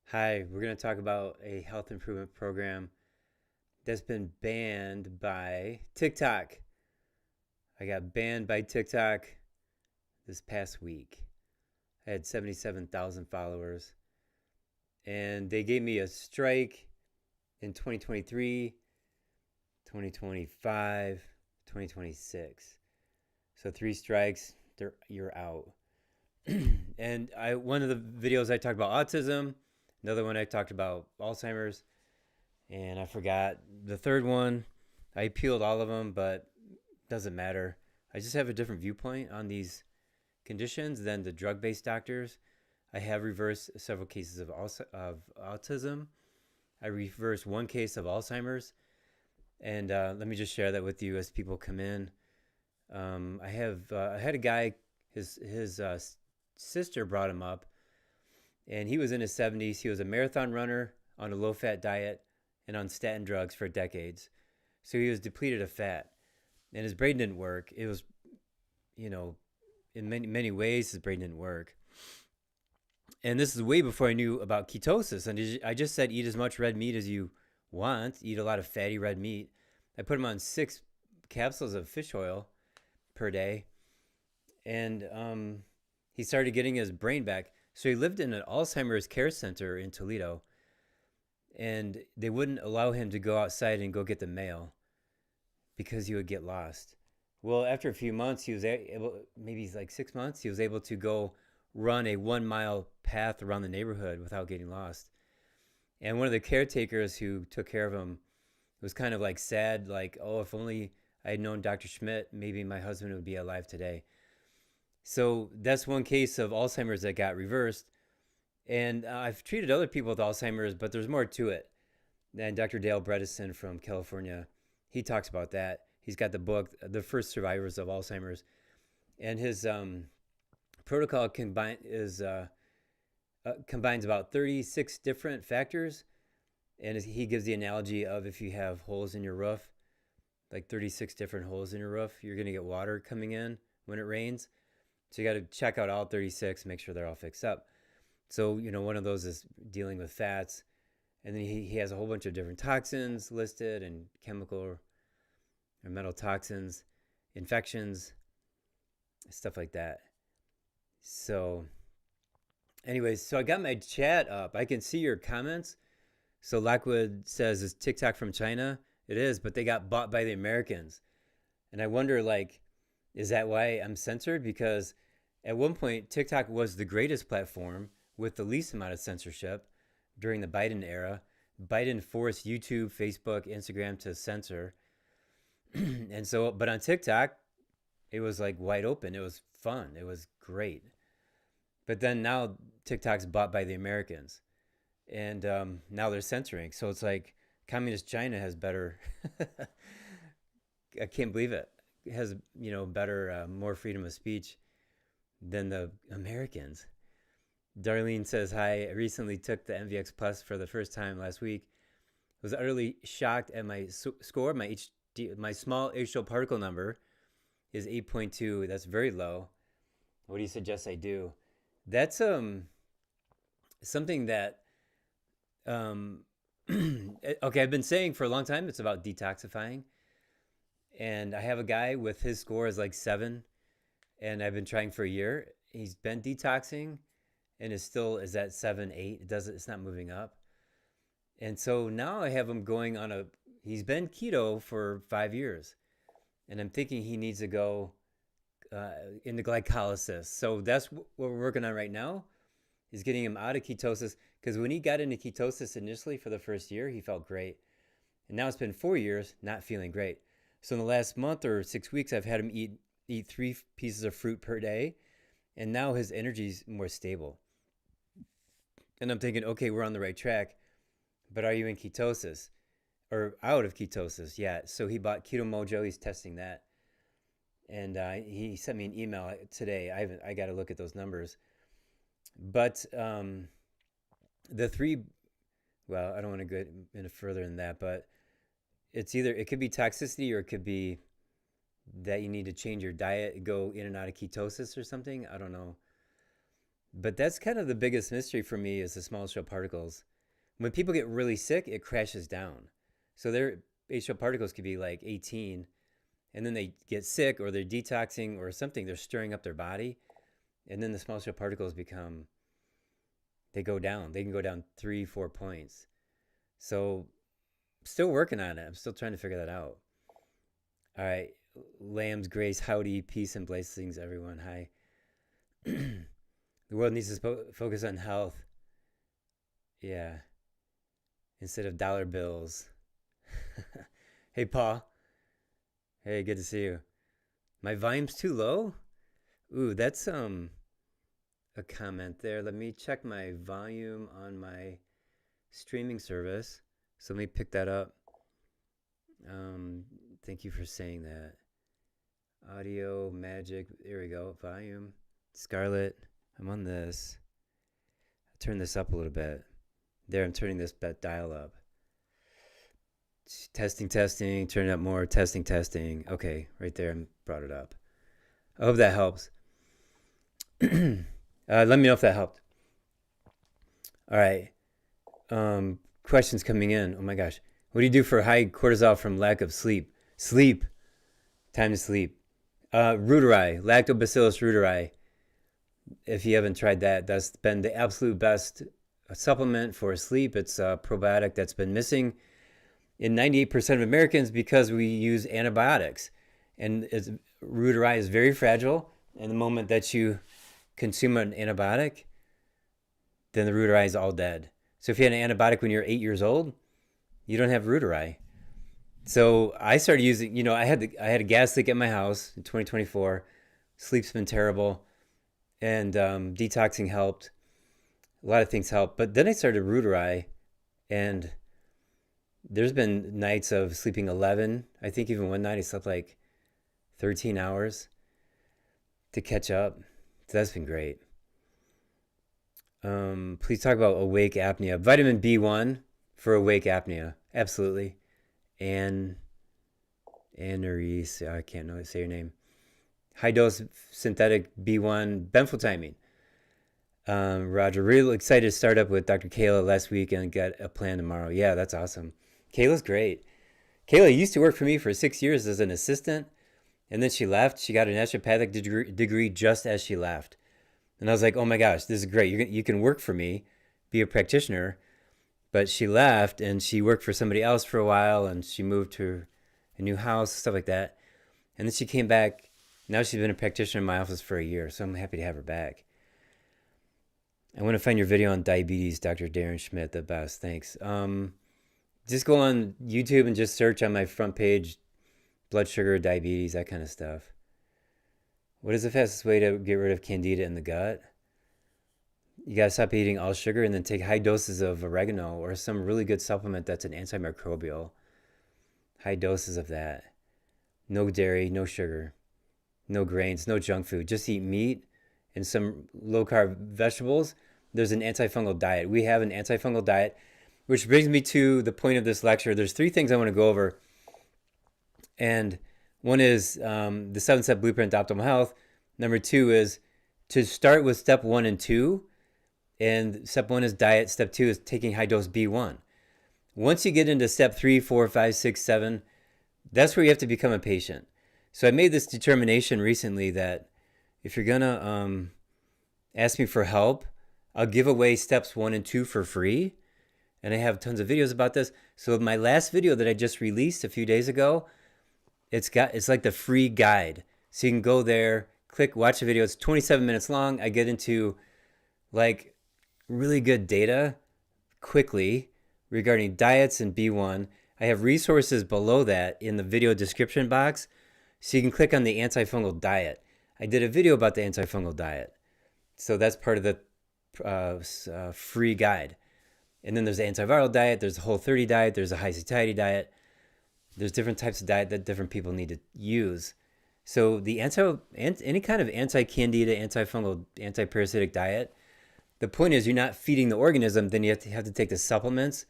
Hi, we're going to talk about a health improvement program that's been banned by TikTok. I got banned by TikTok this past week. I had 77,000 followers, and they gave me a strike in 2023, 2025, 2026. So 3 strikes, you're out. And one of the videos I talked about autism, another one I talked about Alzheimer's, and I forgot the third one. I appealed all of them, but it doesn't matter. I just have a different viewpoint on these conditions than the drug-based doctors. I have reversed several cases of autism. I reversed one case of Alzheimer's, and let me just share that with you as people come in. I had a guy. His sister brought him up, and he was in his 70s. He was a marathon runner on a low-fat diet and on statin drugs for decades. So he was depleted of fat, and his brain didn't work. It was, you know, in many ways, his brain didn't work. And this is way before I knew about ketosis. And I just said, eat as much red meat as you want, eat a lot of fatty red meat. I put him on 6 capsules of fish oil per day. And he started getting his brain back. So he lived in an Alzheimer's care center in Toledo. And they wouldn't allow him to go outside and go get the mail because he would get lost. Well, after a few months, he was able, maybe like 6 months, he was able to go run a 1 mile path around the neighborhood without getting lost. And one of the caretakers who took care of him was kind of like sad, like, oh, if only I had known Dr. Schmidt, maybe my husband would be alive today. So that's one case of Alzheimer's that got reversed. And I've treated other people with Alzheimer's, but there's more to it. And Dr. Dale Bredesen from California, he talks about that. He's got the book, The First Survivors of Alzheimer's. And his protocol combines about 36 different factors. And he gives the analogy of if you have holes in your roof, like 36 different holes in your roof, you're going to get water coming in when it rains. So you got to check out all 36, make sure they're all fixed up. So, one of those is dealing with fats. And then he has a whole bunch of different toxins listed and chemical or metal toxins, infections, stuff like that. So, anyways, so I got my chat up. I can see your comments. So Lockwood says, is TikTok from China? It is, but they got bought by the Americans. And I wonder, like, is that why I'm censored? Because at one point, TikTok was the greatest platform with the least amount of censorship during the Biden era. Biden forced YouTube, Facebook, Instagram to censor. And so, but on TikTok, it was like wide open. It was fun. It was great. But then now TikTok's bought by the Americans. And now they're censoring. So it's like communist China has better, I can't believe it. It has, better, more freedom of speech than the Americans. Darlene says, hi, I recently took the MVX Plus for the first time last week. Was utterly shocked at my score. My small axial particle number is 8.2. That's very low. What do you suggest I do? That's something that okay, I've been saying for a long time. It's about detoxifying. And I have a guy with his score is like 7, and I've been trying for a year. He's been detoxing and is at 7, 8. It's not moving up. And so now I have him going on he's been keto for 5 years. And I'm thinking he needs to go into glycolysis. So that's what we're working on right now, is getting him out of ketosis. Because when he got into ketosis initially for the first year, he felt great. And now it's been 4 years not feeling great. So in the last month or 6 weeks, I've had him eat 3 pieces of fruit per day. And now his energy's more stable. And I'm thinking, okay, we're on the right track. But are you in ketosis or out of ketosis? Yeah. So he bought Keto Mojo. He's testing that. And he sent me an email today. I got to look at those numbers. But the 3, well, I don't want to go any further than that, but it could be toxicity, or it could be that you need to change your diet, go in and out of ketosis or something. I don't know. But that's kind of the biggest mystery for me is the small HL particles. When people get really sick, it crashes down. So their HL particles could be like 18, and then they get sick or they're detoxing or something. They're stirring up their body, and then the small HL particles they go down. They can go down 3-4 points. So still working on it. I'm still trying to figure that out. All right. Lamb's Grace, howdy, peace and blessings, everyone. Hi. The world needs to focus on health. Yeah. Instead of dollar bills. Hey, Paul. Hey, good to see you. My volume's too low? Ooh, that's a comment there. Let me check my volume on my streaming service. So let me pick that up. Thank you for saying that. Audio, magic. There we go. Volume. Scarlet. I'm on this. I'll turn this up a little bit. There, I'm turning this dial up. Testing. Turn it up more. Testing. Okay, right there. I brought it up. I hope that helps. Let me know if that helped. All right. Questions coming in. Oh my gosh. What do you do for high cortisol from lack of sleep? Sleep. Time to sleep. Reuteri, Lactobacillus reuteri. If you haven't tried that, that's been the absolute best supplement for sleep. It's a probiotic that's been missing in 98% of Americans because we use antibiotics. And reuteri is very fragile. And the moment that you consume an antibiotic, then the reuteri is all dead. So if you had an antibiotic when you're 8 years old, you don't have reuteri. So I started using, I had a gas leak at my house in 2024. Sleep's been terrible. And detoxing helped. A lot of things helped. But then I started reuteri, and there's been nights of sleeping 11. I think even one night I slept like 13 hours to catch up. So that's been great. Please talk about awake apnea. Vitamin B1 for awake apnea. Absolutely. Anne-Marie, I can't say your name. High dose synthetic B1 benfotiamine. Roger, really excited to start up with Dr. Kayla last week and get a plan tomorrow. Yeah, that's awesome. Kayla's great. Kayla used to work for me for 6 years as an assistant, and then she left. She got an naturopathic degree just as she left. And I was like, oh my gosh, this is great. You can work for me, be a practitioner. But she left and she worked for somebody else for a while, and she moved to a new house, stuff like that. And then she came back. Now she's been a practitioner in my office for a year, so I'm happy to have her back. I want to find your video on diabetes, Dr. Darren Schmidt, the best. Thanks. Just go on YouTube and just search on my front page, blood sugar, diabetes, that kind of stuff. What is the fastest way to get rid of candida in the gut? You got to stop eating all sugar and then take high doses of oregano or some really good supplement that's an antimicrobial. High doses of that. No dairy, no sugar, no grains, no junk food. Just eat meat and some low-carb vegetables. There's an antifungal diet. We have an antifungal diet, which brings me to the point of this lecture. There's 3 things I want to go over. And one is the 7-step blueprint to optimal health. Number 2 is to start with step 1 and 2. And step 1 is diet. Step 2 is taking high dose B1. Once you get into step 3, 4, 5, 6, 7, that's where you have to become a patient. So I made this determination recently that if you're going to ask me for help, I'll give away steps 1 and 2 for free. And I have tons of videos about this. So my last video that I just released a few days ago, it's like the free guide. So you can go there, click, watch the video. It's 27 minutes long. I get into like really good data quickly regarding diets and B1. I have resources below that in the video description box. So you can click on the antifungal diet. I did a video about the antifungal diet. So that's part of the free guide. And then there's the antiviral diet, there's the Whole30 diet, there's a high satiety diet. There's different types of diet that different people need to use. So the any kind of anti-candida, antifungal, anti-parasitic diet, the point is you're not feeding the organism, then you have to take the supplements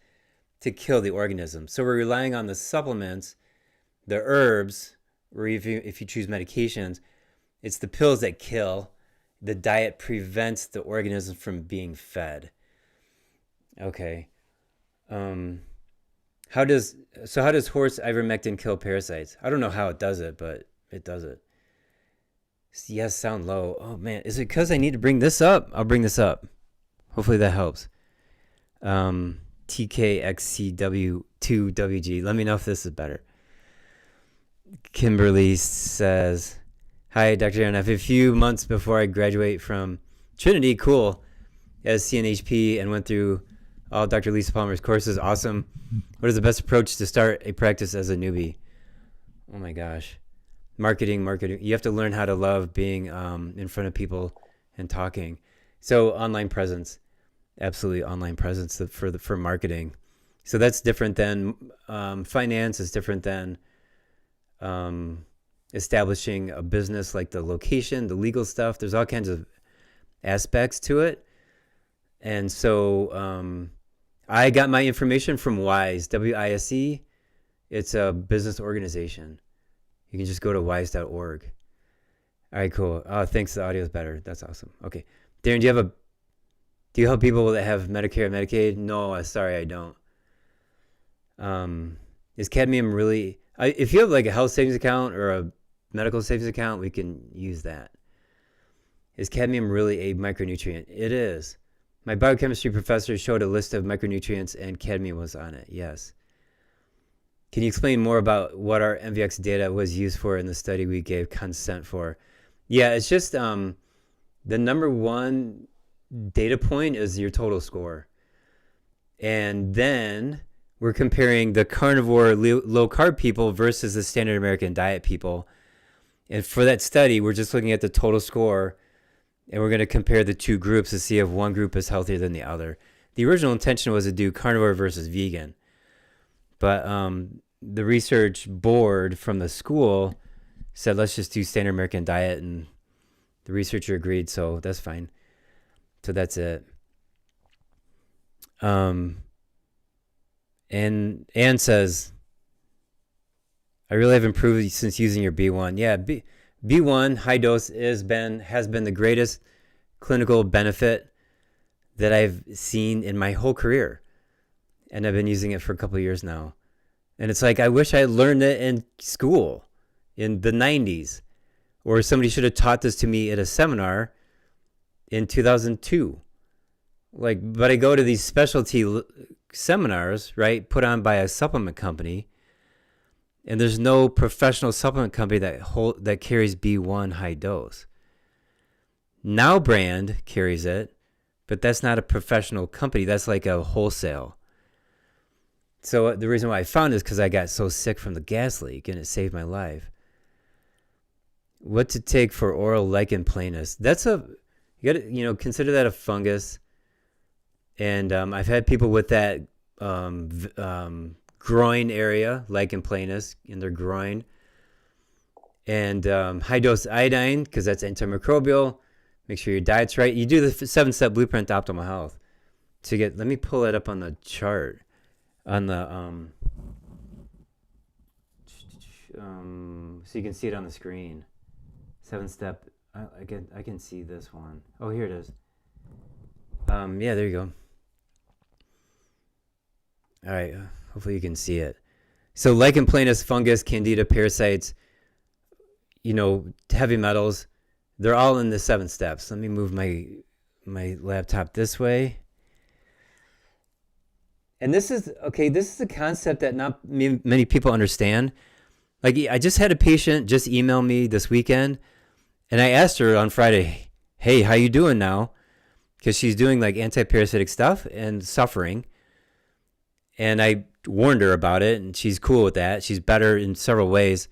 to kill the organism. So we're relying on the supplements, the herbs, or if you choose medications, it's the pills that kill, the diet prevents the organism from being fed. Okay. Um, how does horse ivermectin kill parasites? I don't know how it does it, but it does it. Yes, sound low. Oh man, is it because I need to bring this up? I'll bring this up. Hopefully that helps. TKXCW2WG. Let me know if this is better. Kimberly says, "Hi, Dr. Darren. I have a few months before I graduate from Trinity. Cool. As CNHP and went through all Dr. Lisa Palmer's courses. Awesome. What is the best approach to start a practice as a newbie?" Oh my gosh. Marketing. You have to learn how to love being in front of people and talking. So online presence, absolutely online presence for marketing. So that's different than finance. Is different than establishing a business, like the location, the legal stuff. There's all kinds of aspects to it. And so I got my information from WISE, WISE. It's a business organization. You can just go to wise.org. All right, cool. Oh, thanks. The audio is better. That's awesome. Okay. Darren, do you help people that have Medicare and Medicaid? No, sorry, I don't. Is cadmium really, if you have like a health savings account or a medical savings account, we can use that. Is cadmium really a micronutrient? It is. My biochemistry professor showed a list of micronutrients and cadmium was on it. Yes. Can you explain more about what our MVX data was used for in the study we gave consent for? Yeah, it's just the number one data point is your total score. And then we're comparing the carnivore low carb people versus the standard American diet people. And for that study, we're just looking at the total score, and we're going to compare the two groups to see if one group is healthier than the other. The original intention was to do carnivore versus vegan. But the research board from the school said, let's just do standard American diet, and the researcher agreed, so that's fine. So that's it. And Anne says, I really have improved since using your B1. Yeah, B1 high dose has been the greatest clinical benefit that I've seen in my whole career. And I've been using it for a couple of years now. And it's like, I wish I had learned it in school in the 90s, or somebody should have taught this to me at a seminar in 2002. But I go to these specialty seminars, right, put on by a supplement company, and there's no professional supplement company that carries B1 high dose. Now Brand carries it, but that's not a professional company. That's like a wholesale. So the reason why I found it is because I got so sick from the gas leak, and it saved my life. What to take for oral lichen planus? You got to consider that a fungus. And I've had people with that groin area, lichen planus, in their groin. And high dose iodine, because that's antimicrobial. Make sure your diet's right. You do the 7-step blueprint to optimal health. Let me pull it up on the chart. On the so you can see it on the screen. 7-step. I can see this one. Oh, here it is. Yeah, there you go. All right. Hopefully you can see it. So lichen planus, fungus, candida, parasites, heavy metals, they're all in the 7 steps. Let me move my laptop this way. And this is a concept that not many people understand. Like, I just had a patient just email me this weekend, and I asked her on Friday, hey, how you doing now? Because she's doing like anti-parasitic stuff and suffering. And I warned her about it, and she's cool with that. She's better in several ways.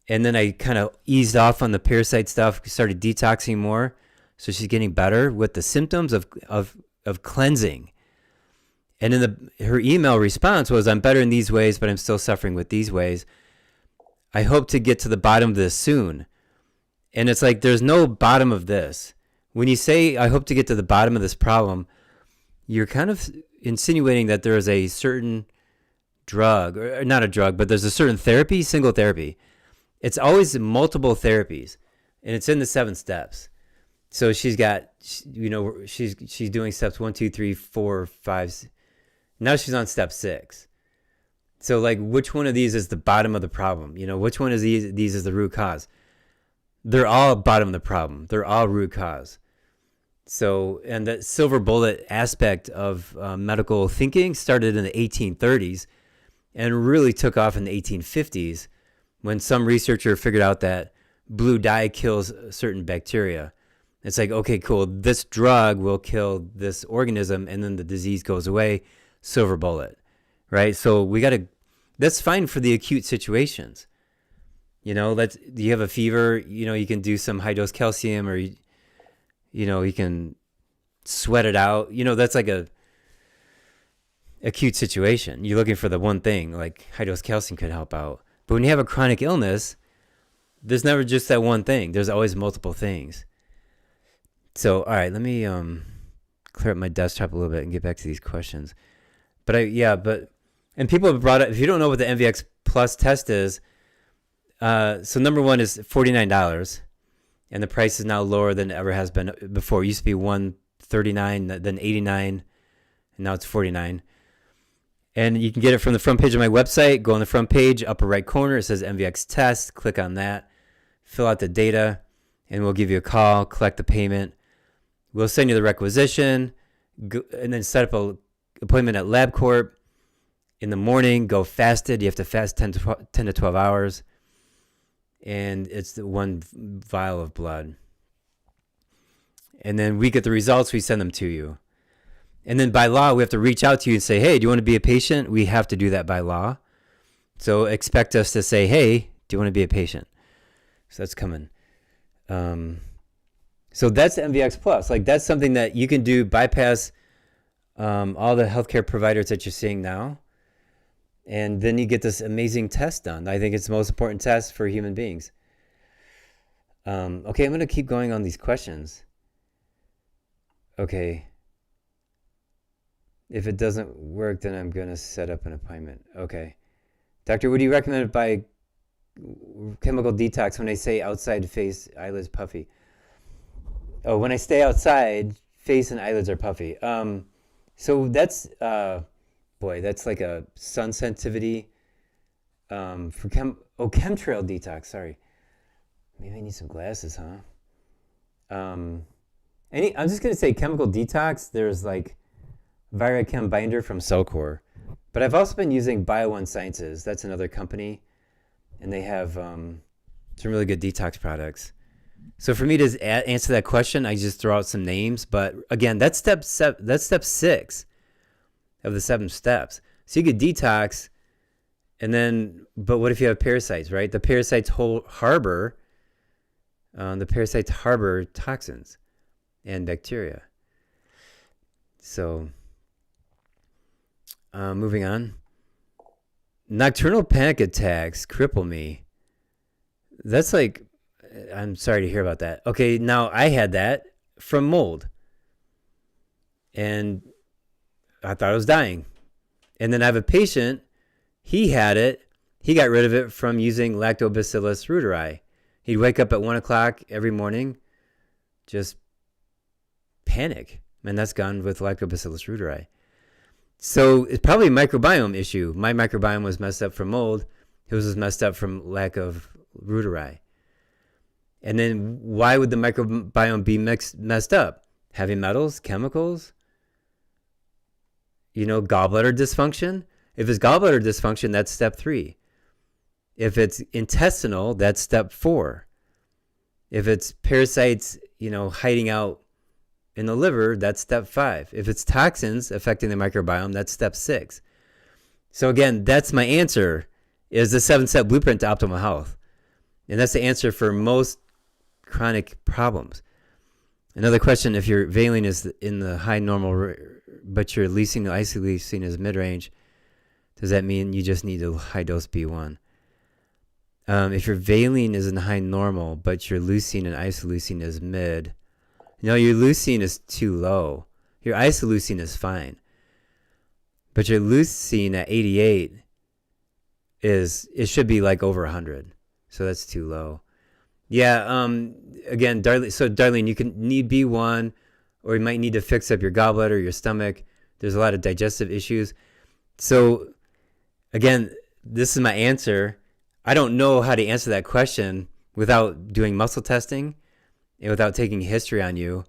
And then I kind of eased off on the parasite stuff, started detoxing more. So she's getting better with the symptoms of cleansing. And then her email response was, I'm better in these ways, but I'm still suffering with these ways. I hope to get to the bottom of this soon. And it's like, there's no bottom of this. When you say, I hope to get to the bottom of this problem, you're kind of insinuating that there is a certain drug, or not a drug, but there's a certain therapy, single therapy. It's always multiple therapies, and it's in the 7 steps. So she's got, she's doing steps 1, 2, 3, 4, 5. Now she's on step 6. So like, which one of these is the bottom of the problem? Which one is these is the root cause? They're all bottom of the problem. They're all root cause. So, and that silver bullet aspect of medical thinking started in the 1830s and really took off in the 1850s when some researcher figured out that blue dye kills certain bacteria. It's like, okay, cool. This drug will kill this organism and then the disease goes away. Silver bullet, right? So that's fine for the acute situations. You have a fever, you can do some high dose calcium, or, you can sweat it out. That's like a acute situation. You're looking for the one thing, like high dose calcium could help out. But when you have a chronic illness, there's never just that one thing. There's always multiple things. So, all right, let me clear up my desktop a little bit and get back to these questions. And people have brought up, if you don't know what the MVX Plus test is, so number one is $49, and the price is now lower than it ever has been before. It used to be $139, then $89, and now it's $49. And you can get it from the front page of my website. Go on the front page, upper right corner, it says MVX test. Click on that, fill out the data, and we'll give you a call, collect the payment. We'll send you the requisition, and then set up an appointment at LabCorp. In the morning, go fasted. You have to fast 10 to 12 hours. And it's the one vial of blood. And then we get the results. We send them to you. And then by law, we have to reach out to you and say, hey, do you want to be a patient? We have to do that by law. So expect us to say, hey, do you want to be a patient? So that's coming. So that's MVX Plus. Like, that's something that you can do, bypass all the healthcare providers that you're seeing now. And then you get this amazing test done. I think it's the most important test for human beings. Okay, I'm going to keep going on these questions. Okay. If it doesn't work, then I'm going to set up an appointment. Okay. Doctor, would you recommend by chemical detox when I say outside face, eyelids puffy? Oh, when I stay outside, face and eyelids are puffy. So that's... that's like a sun sensitivity for chemtrail detox. Sorry, maybe I need some glasses, huh? I'm just gonna say chemical detox. There's like Virachem binder from Cellcore, but I've also been using Bio1 Sciences. That's another company, and they have some really good detox products. So for me to answer that question, I just throw out some names. But again, that's step 6 of the 7 steps. So you could detox, and then, but what if you have parasites, right? The parasites harbor toxins and bacteria. So, moving on. Nocturnal panic attacks cripple me. That's like, I'm sorry to hear about that. Okay, now I had that from mold. And I thought I was dying. And then I have a patient, he had it. He got rid of it from using Lactobacillus reuteri. He'd wake up at 1 o'clock every morning, just panic. And that's gone with Lactobacillus reuteri. So it's probably a microbiome issue. My microbiome was messed up from mold. His was messed up from lack of reuteri. And then why would the microbiome be messed up? Heavy metals, chemicals? Gallbladder dysfunction. If it's gallbladder dysfunction, that's step 3. If it's intestinal, that's step 4. If it's parasites, hiding out in the liver, that's step 5. If it's toxins affecting the microbiome, that's step 6. So again, that's my answer, is the 7-step blueprint to optimal health. And that's the answer for most chronic problems. Another question, if your valine is in the high normal, but your leucine to isoleucine is mid-range, does that mean you just need a high-dose B1? If your valine is in high normal, but your leucine and isoleucine is mid, your leucine is too low. Your isoleucine is fine. But your leucine at 88 it should be like over 100. So that's too low. Yeah. Again, Darlene. So, Darlene, you can need B1, or you might need to fix up your gallbladder, your stomach. There's a lot of digestive issues. So, again, this is my answer. I don't know how to answer that question without doing muscle testing and without taking history on you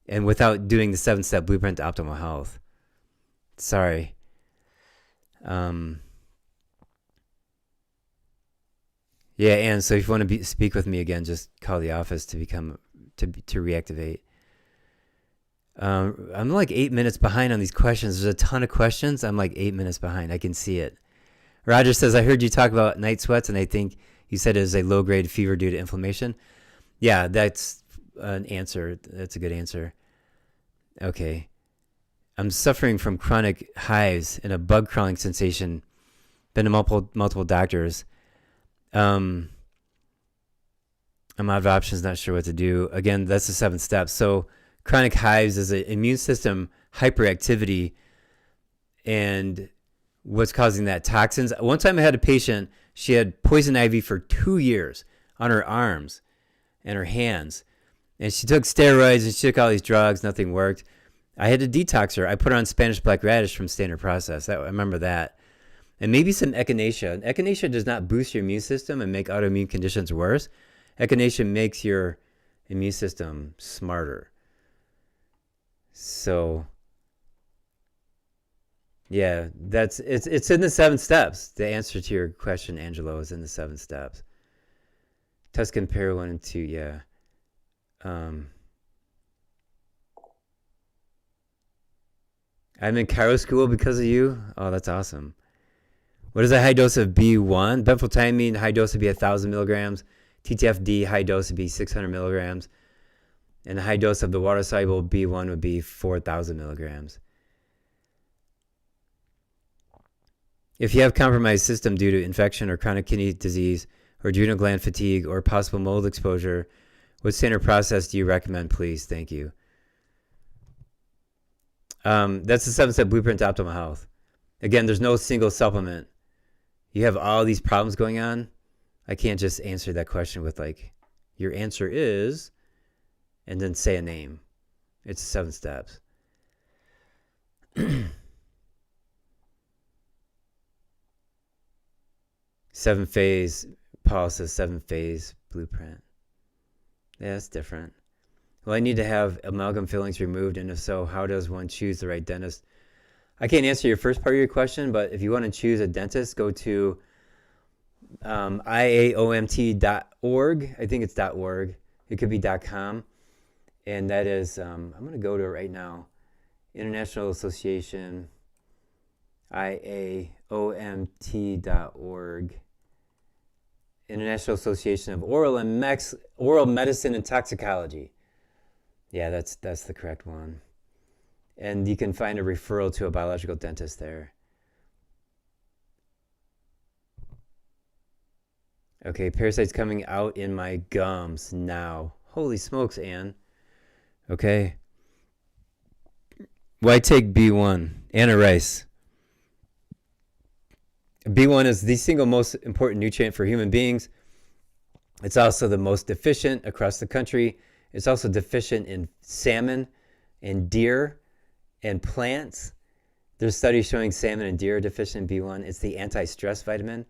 and without doing the 7-step blueprint to optimal health. Sorry. Yeah, and so if you want to speak with me again, just call the office to reactivate. I'm like 8 minutes behind on these questions. There's a ton of questions. I'm like 8 minutes behind. I can see it. Roger says, I heard you talk about night sweats, and I think you said it is a low-grade fever due to inflammation. Yeah, that's an answer. That's a good answer. Okay. I'm suffering from chronic hives and a bug crawling sensation. Been to multiple doctors. I'm out of options, not sure what to do. Again, that's the 7 steps. So chronic hives is an immune system hyperactivity, and what's causing that? Toxins. One time I had a patient, she had poison ivy for 2 years on her arms and her hands, and she took steroids and she took all these drugs. Nothing worked. I had to detox her. I put her on Spanish black radish from Standard Process. I remember that. And maybe some echinacea. Echinacea does not boost your immune system and make autoimmune conditions worse. Echinacea makes your immune system smarter. So, yeah, it's in the 7 steps. The answer to your question, Angelo, is in the 7 steps. Test compare 1 and 2, yeah. I'm in Cairo school because of you. Oh, that's awesome. What is a high dose of B1? Benfotiamine, high dose would be 1,000 milligrams. TTFD, high dose would be 600 milligrams. And the high dose of the water-soluble B1 would be 4,000 milligrams. If you have compromised system due to infection or chronic kidney disease or adrenal gland fatigue or possible mold exposure, what standard process do you recommend, please? Thank you. That's the 7-step blueprint to optimal health. Again, there's no single supplement. You have all these problems going on. I can't just answer that question with like, your answer is, and then say a name. It's 7 steps. 7-phase, Paul says 7-phase blueprint. Yeah, that's different. Well, I need to have amalgam fillings removed, and if so, how does one choose the right dentist? I can't answer your first part of your question, but if you want to choose a dentist, go to IAOMT.org. I think it's .org. It could be .com. And that is, I'm going to go to it right now. International Association, IAOMT.org. International Association of Oral Medicine and Toxicology. Yeah, that's the correct one. And you can find a referral to a biological dentist there. Okay, parasites coming out in my gums now. Holy smokes, Anne. Okay. Why take B1? Anna Rice. B1 is the single most important nutrient for human beings. It's also the most deficient across the country. It's also deficient in salmon and deer and plants. There's studies showing salmon and deer are deficient in B1. It's the anti-stress vitamin.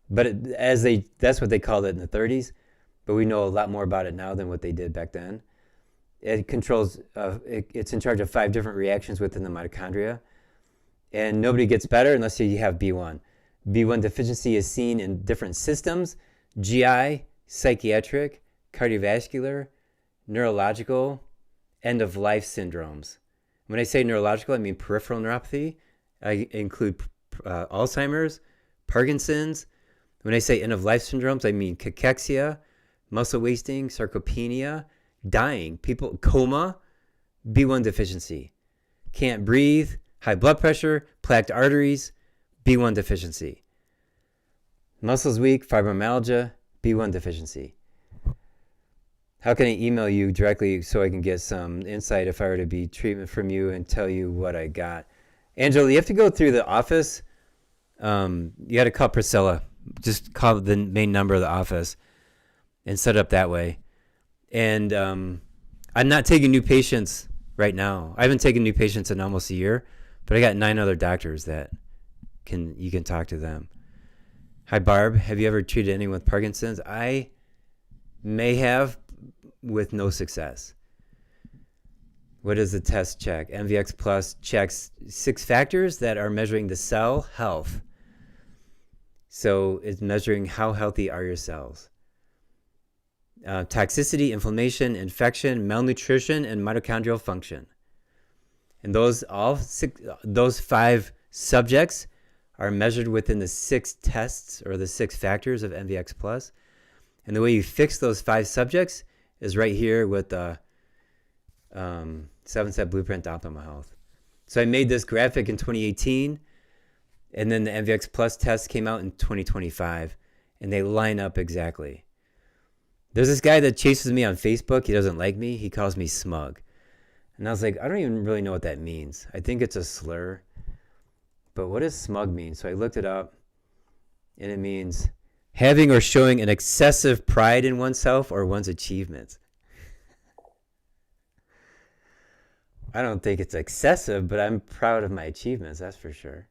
But that's what they called it in the 30s. But we know a lot more about it now than what they did back then. It controls, it's in charge of 5 different reactions within the mitochondria. And nobody gets better unless you have B1. B1 deficiency is seen in different systems: GI, psychiatric, cardiovascular, neurological, end-of-life syndromes. When I say neurological, I mean peripheral neuropathy. I include Alzheimer's, Parkinson's. When I say end-of-life syndromes, I mean cachexia, muscle wasting, sarcopenia, dying, people, coma, B1 deficiency. Can't breathe, high blood pressure, plaqued arteries, B1 deficiency. Muscles weak, fibromyalgia, B1 deficiency. How can I email you directly so I can get some insight if I were to be treatment from you and tell you what I got? Angela, you have to go through the office. You got to call Priscilla. Just call the main number of the office. and set up that way. And I'm not taking new patients right now. I haven't taken new patients in almost a year, but I got 9 other doctors that you can talk to them. Hi, Barb. Have you ever treated anyone with Parkinson's? I may have, with no success. What does the test check? MVX Plus checks 6 factors that are measuring the cell health. So it's measuring how healthy are your cells. Toxicity, inflammation, infection, malnutrition, and mitochondrial function. And those 5 subjects are measured within the 6 tests or the 6 factors of MVX Plus. And the way you fix those 5 subjects is right here with the 7-step blueprint to optimal health. So I made this graphic in 2018, and then the MVX Plus test came out in 2025, and they line up exactly. There's this guy that chases me on Facebook. He doesn't like me. He calls me smug. And I was like, I don't even really know what that means. I think it's a slur. But what does smug mean? So I looked it up, and it means having or showing an excessive pride in oneself or one's achievements. I don't think it's excessive, but I'm proud of my achievements, that's for sure.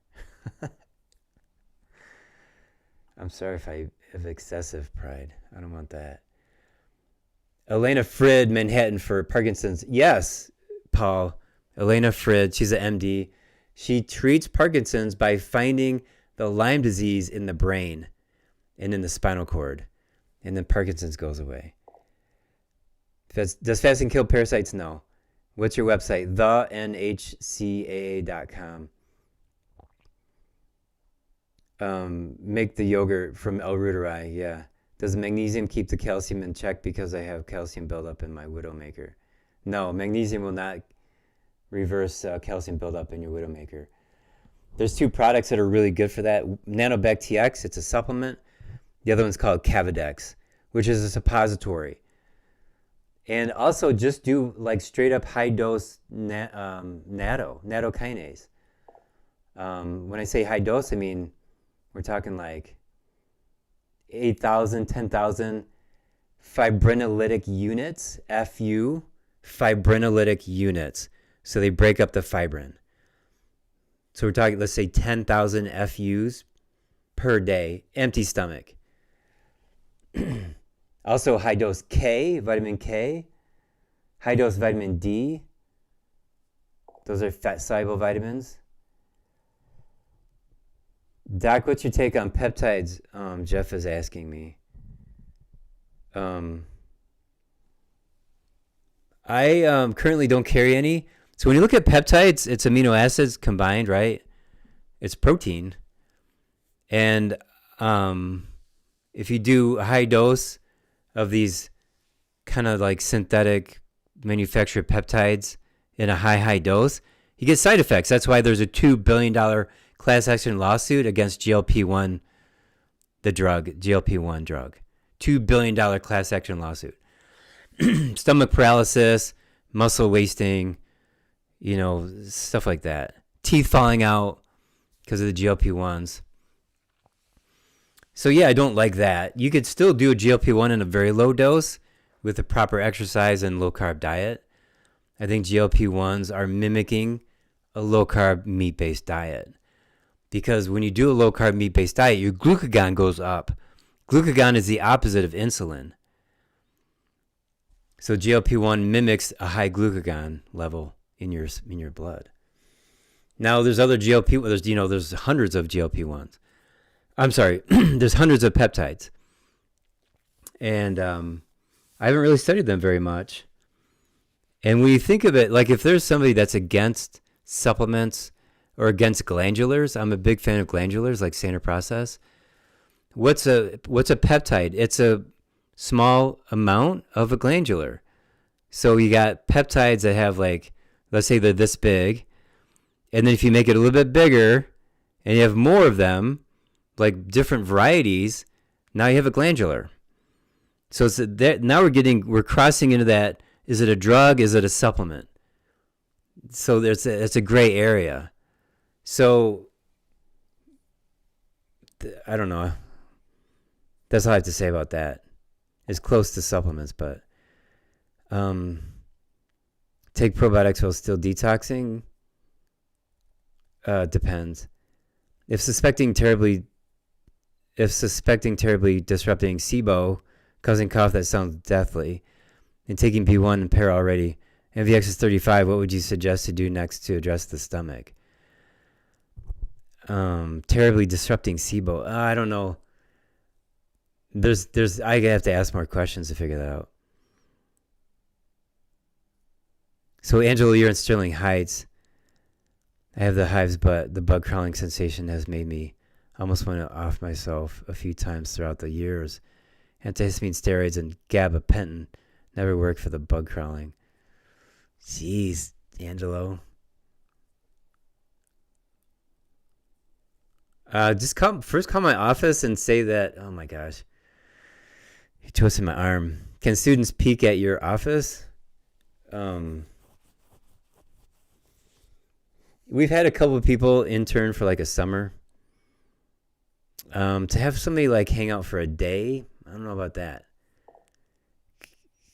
I'm sorry if I have excessive pride. I don't want that. Elena Frid, Manhattan for Parkinson's. Yes, Paul. Elena Frid, she's an MD. She treats Parkinson's by finding the Lyme disease in the brain and in the spinal cord. And then Parkinson's goes away. Does fasting kill parasites? No. What's your website? thenhcaa.com. Make the yogurt from L. reuteri. Yeah. Does magnesium keep the calcium in check because I have calcium buildup in my Widowmaker? No, magnesium will not reverse calcium buildup in your Widowmaker. There's 2 products that are really good for that. Nanobac TX, it's a supplement. The other one's called Cavidex, which is a suppository. And also just do like straight up high dose nattokinase. When I say high dose, I mean we're talking like 8,000, 10,000 fibrinolytic units, FU, fibrinolytic units. So they break up the fibrin. So we're talking, let's say 10,000 FUs per day, empty stomach. Also high dose K, vitamin K, high dose vitamin D. Those are fat soluble vitamins. Doc, what's your take on peptides? Jeff is asking me. I currently don't carry any. So when you look at peptides, it's amino acids combined, right? It's protein. And if you do a high dose of these kind of like synthetic manufactured peptides in a high dose, you get side effects. That's why there's a $2 billion class action lawsuit against GLP-1, the drug, GLP-1 drug. $2 billion class action lawsuit. Stomach paralysis, muscle wasting, stuff like that. Teeth falling out because of the GLP-1s. So yeah, I don't like that. You could still do a GLP-1 in a very low dose with a proper exercise and low-carb diet. I think GLP-1s are mimicking a low-carb meat-based diet. Because when you do a low-carb meat-based diet, your glucagon goes up. Glucagon is the opposite of insulin. So GLP-1 mimics a high glucagon level in your blood. Now there's other GLP, there's hundreds of GLP-1s. I'm sorry, there's hundreds of peptides. And I haven't really studied them very much. And when you think of it, like if there's somebody that's against supplements or against glandulars, I'm a big fan of glandulars like standard process. What's a peptide? It's a small amount of a glandular. So you got peptides that have like, let's say they're this big. And then if you make it a little bit bigger and you have more of them, like different varieties, now you have a glandular. So it's now we're crossing into that. Is it a drug? Is it a supplement? So it's a gray area. So I don't know. That's all I have to say about that. is close to supplements, but take probiotics while still detoxing. Depends. If suspecting terribly disrupting SIBO, causing cough that sounds deathly, and taking B1 and para already, MVX is 35, what would you suggest to do next to address the stomach? Terribly disrupting SIBO. I don't know. I have to ask more questions to figure that out. So Angela, you're in Sterling Heights. I have the hives, but the bug crawling sensation has made me almost want to off myself a few times throughout the years. Antihistamine steroids and gabapentin never work for the bug crawling. Jeez, Angelo. Just call my office and say that, oh my gosh, you twisted my arm. Can students peek at your office? We've had a couple of people intern for like a summer. To have somebody like hang out for a day, I don't know about that.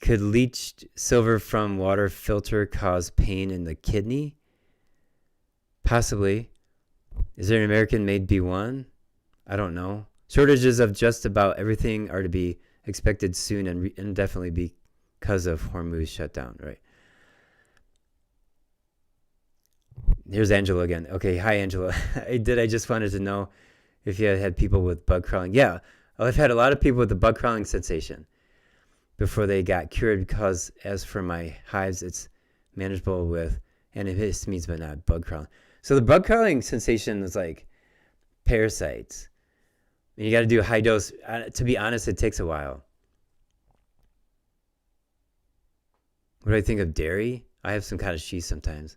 Could leached silver from water filter cause pain in the kidney? Possibly. Is there an American-made B1? I don't know. Shortages of just about everything are to be expected soon and indefinitely because of Hormuz shutdown, right? Here's Angela again. Okay, hi, Angela. I just wanted to know if you had people with bug crawling. Yeah, I've had a lot of people with the bug crawling sensation before they got cured because, as for my hives, it's manageable with antihistamines but not bug crawling. So the bug crawling sensation is like parasites. And you got to do a high dose. To be honest, it takes a while. What do I think of dairy? I have some kind of cheese sometimes.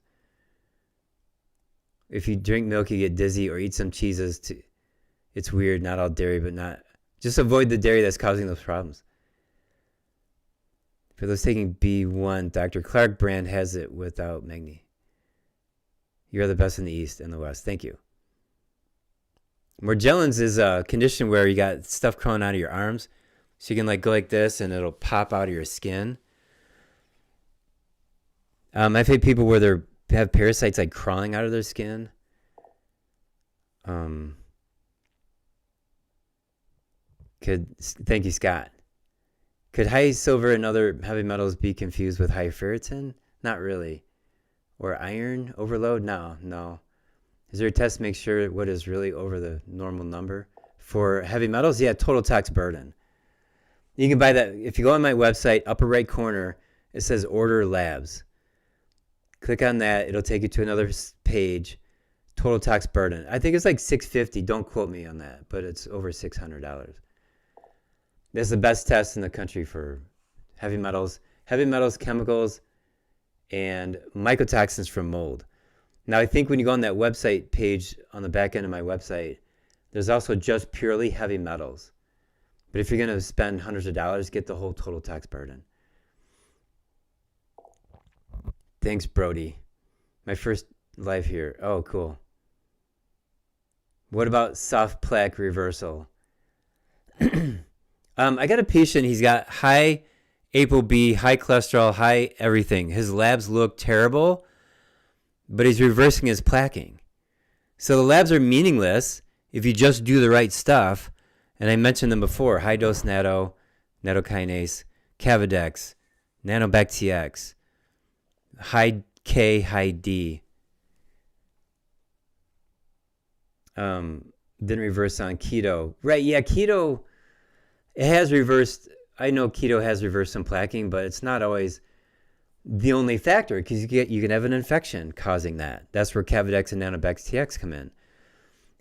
If you drink milk, you get dizzy, or eat some cheeses. It's weird, not all dairy, but not. Just avoid the dairy that's causing those problems. For those taking B1, Dr. Clark brand has it without Magni. You're the best in the East and the West. Thank you. Morgellons is a condition where you got stuff crawling out of your arms. So you can like go like this and it'll pop out of your skin. I've had people where they have parasites like crawling out of their skin. Thank you, Scott. Could high silver and other heavy metals be confused with high ferritin? Not really. Or iron overload? No. Is there a test to make sure what is really over the normal number? For heavy metals, yeah, total tox burden. You can buy that. If you go on my website, upper right corner, it says order labs. Click on that. It'll take you to another page. Total tox burden. I think it's like $650. Don't quote me on that, but it's over $600. That's the best test in the country for heavy metals, chemicals, and mycotoxins from mold. Now, I think when you go on that website page on the back end of my website, there's also just purely heavy metals. But if you're going to spend hundreds of dollars, get the whole total tax burden. Thanks, Brody. My first live here. Oh, cool. What about soft plaque reversal? I got a patient. He's got high ApoB, high cholesterol, high everything. His labs look terrible, but he's reversing his plaquing. So the labs are meaningless if you just do the right stuff. And I mentioned them before: high dose nattokinase, Cavidex, Nanobactx, high K, high D. Didn't reverse on keto. Right, yeah, keto, it has reversed. I know keto has reversed some plaquing, but it's not always the only factor, because you can have an infection causing that. That's where Cavidex and Nanobactx come in.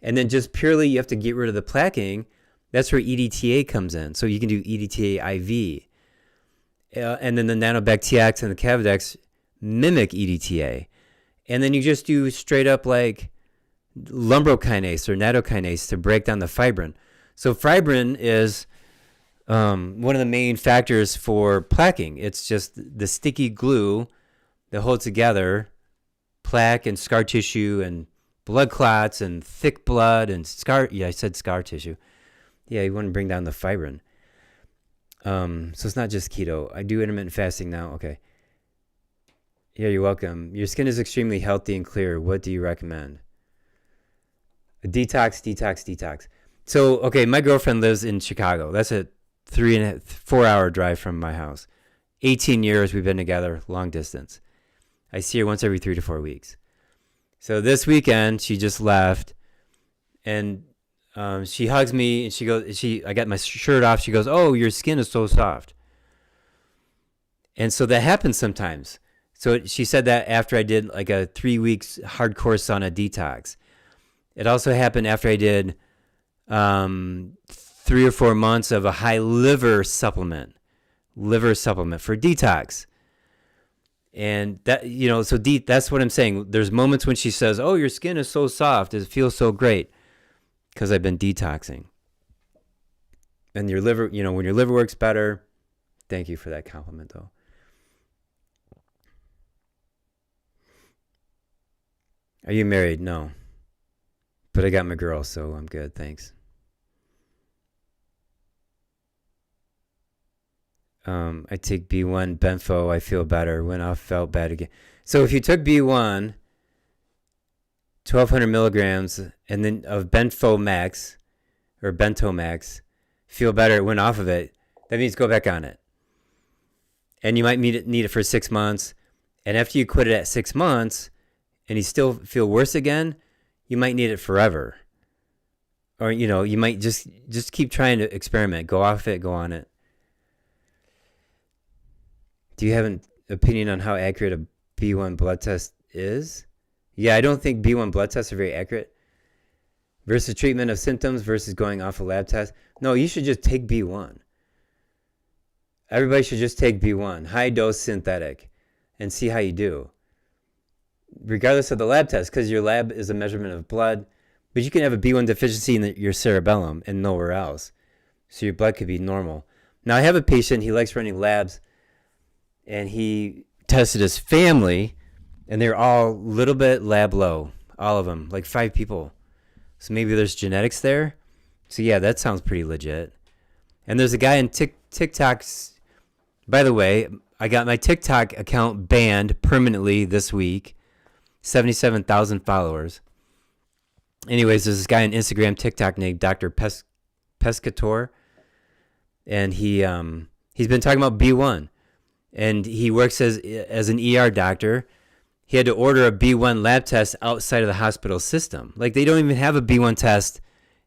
And then just purely you have to get rid of the plaquing. That's where EDTA comes in. So you can do EDTA IV. And then the Nanobactx and the Cavidex mimic EDTA. And then you just do straight up like lumbrokinase or nattokinase to break down the fibrin. So fibrin is one of the main factors for plaquing. It's just the sticky glue that holds together plaque and scar tissue and blood clots and thick blood and scar. Yeah, I said scar tissue. Yeah, you want to bring down the fibrin. So it's not just keto. I do intermittent fasting now. Okay. Yeah, you're welcome. Your skin is extremely healthy and clear. What do you recommend? Detox. So, okay, my girlfriend lives in Chicago. That's a 4 hour drive from my house. 18 years we've been together, long distance. I see her once every 3 to 4 weeks. So this weekend she just left, and she hugs me and she goes, I got my shirt off. She goes, "Oh, your skin is so soft." And so that happens sometimes. So she said that after I did like a 3 weeks hardcore sauna detox. It also happened after I did 3 or 4 months of a high liver supplement for detox. And that, so that's what I'm saying. There's moments when she says, "Oh, your skin is so soft. It feels so great," because I've been detoxing. And your liver, when your liver works better. Thank you for that compliment, though. Are you married? No. But I got my girl, so I'm good. Thanks. I take B1 Benfo. I feel better. Went off, felt bad again. So if you took B1, 1,200 milligrams, and then of Benfo Max or Bento Max, feel better, went off of it, that means go back on it. And you might need it for 6 months. And after you quit it at 6 months and you still feel worse again, you might need it forever. Or, you might just keep trying to experiment. Go off it, go on it. Do you have an opinion on how accurate a B1 blood test is? Yeah, I don't think B1 blood tests are very accurate. Versus treatment of symptoms versus going off a lab test. No, you should just take B1. Everybody should just take B1, high dose synthetic, and see how you do. Regardless of the lab test, because your lab is a measurement of blood, but you can have a B1 deficiency in your cerebellum and nowhere else. So your blood could be normal. Now, I have a patient, he likes running labs, and he tested his family, and they're all a little bit lab low, all of them, like 5 people. So maybe there's genetics there. So yeah, that sounds pretty legit. And there's a guy in TikTok's, by the way, I got my TikTok account banned permanently this week, 77,000 followers. Anyways, there's this guy on Instagram, TikTok named Dr. Pescator, and he's been talking about B1. And he works as an ER doctor. He had to order a B1 lab test outside of the hospital system. Like, they don't even have a B1 test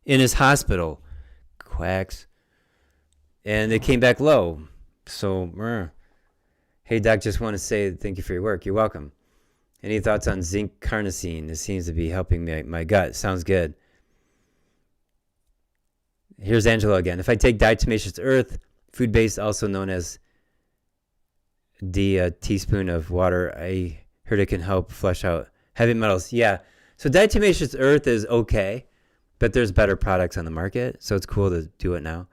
in his hospital. Quacks. And it came back low. So, hey, doc, just want to say thank you for your work. You're welcome. Any thoughts on zinc carnosine? It seems to be helping my gut. Sounds good. Here's Angela again. If I take diatomaceous earth, food-based, also known as a teaspoon of water, I heard it can help flush out heavy metals. Yeah. So diatomaceous earth is okay, but there's better products on the market. So it's cool to do it now.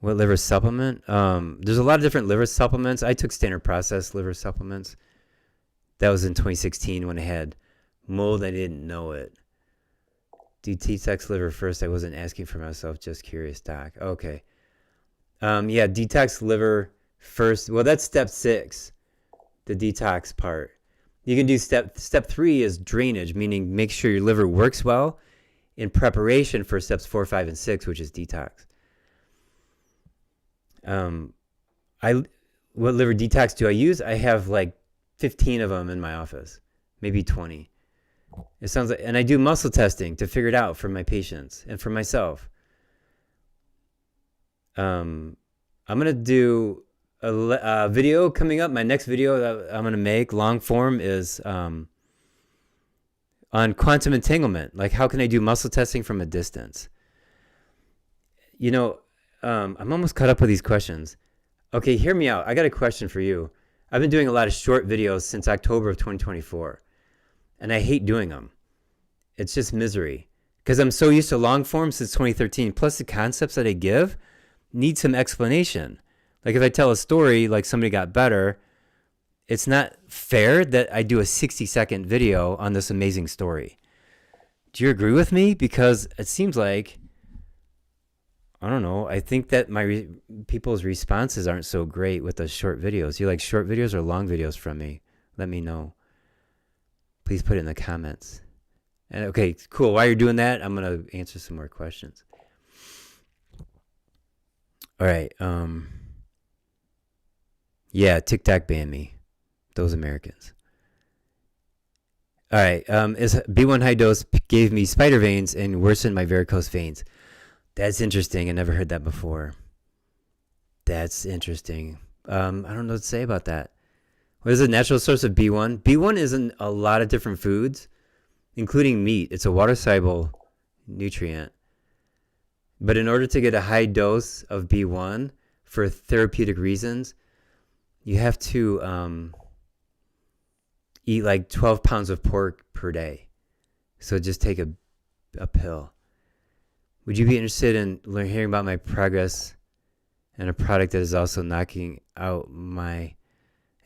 What liver supplement? There's a lot of different liver supplements. I took standard process liver supplements. That was in 2016 when I had mold. I didn't know it. Do detox liver first. I wasn't asking for myself. Just curious, doc. Okay. Yeah, detox liver first. Well, that's step 6, the detox part. You can do step 3 is drainage, meaning make sure your liver works well in preparation for steps 4, 5, and 6, which is detox. What liver detox do I use? I have like 15 of them in my office, maybe 20. It sounds like, and I do muscle testing to figure it out for my patients and for myself. I'm gonna do a video coming up. My next video that I'm gonna make, long form, is on quantum entanglement. Like, how can I do muscle testing from a distance? I'm almost caught up with these questions. Okay, hear me out. I got a question for you. I've been doing a lot of short videos since October of 2024, and I hate doing them. It's just misery because I'm so used to long form since 2013. Plus, the concepts that I give need some explanation. Like, if I tell a story, like somebody got better, it's not fair that I do a 60-second video on this amazing story. Do you agree with me? Because it seems like I don't know. I think that people's responses aren't so great with the short videos. You like short videos or long videos from me? Let me know. Please put it in the comments. And okay, cool. While you're doing that, I'm gonna answer some more questions. All right. Yeah, TikTok banned me. Those Americans. All right. Is B1 high dose gave me spider veins and worsened my varicose veins. That's interesting. I never heard that before. That's interesting. I don't know what to say about that. What is a natural source of B1? B1 is in a lot of different foods, including meat. It's a water-soluble nutrient. But in order to get a high dose of B1 for therapeutic reasons, you have to eat like 12 pounds of pork per day. So just take a pill. Would you be interested in hearing about my progress and a product that is also knocking out my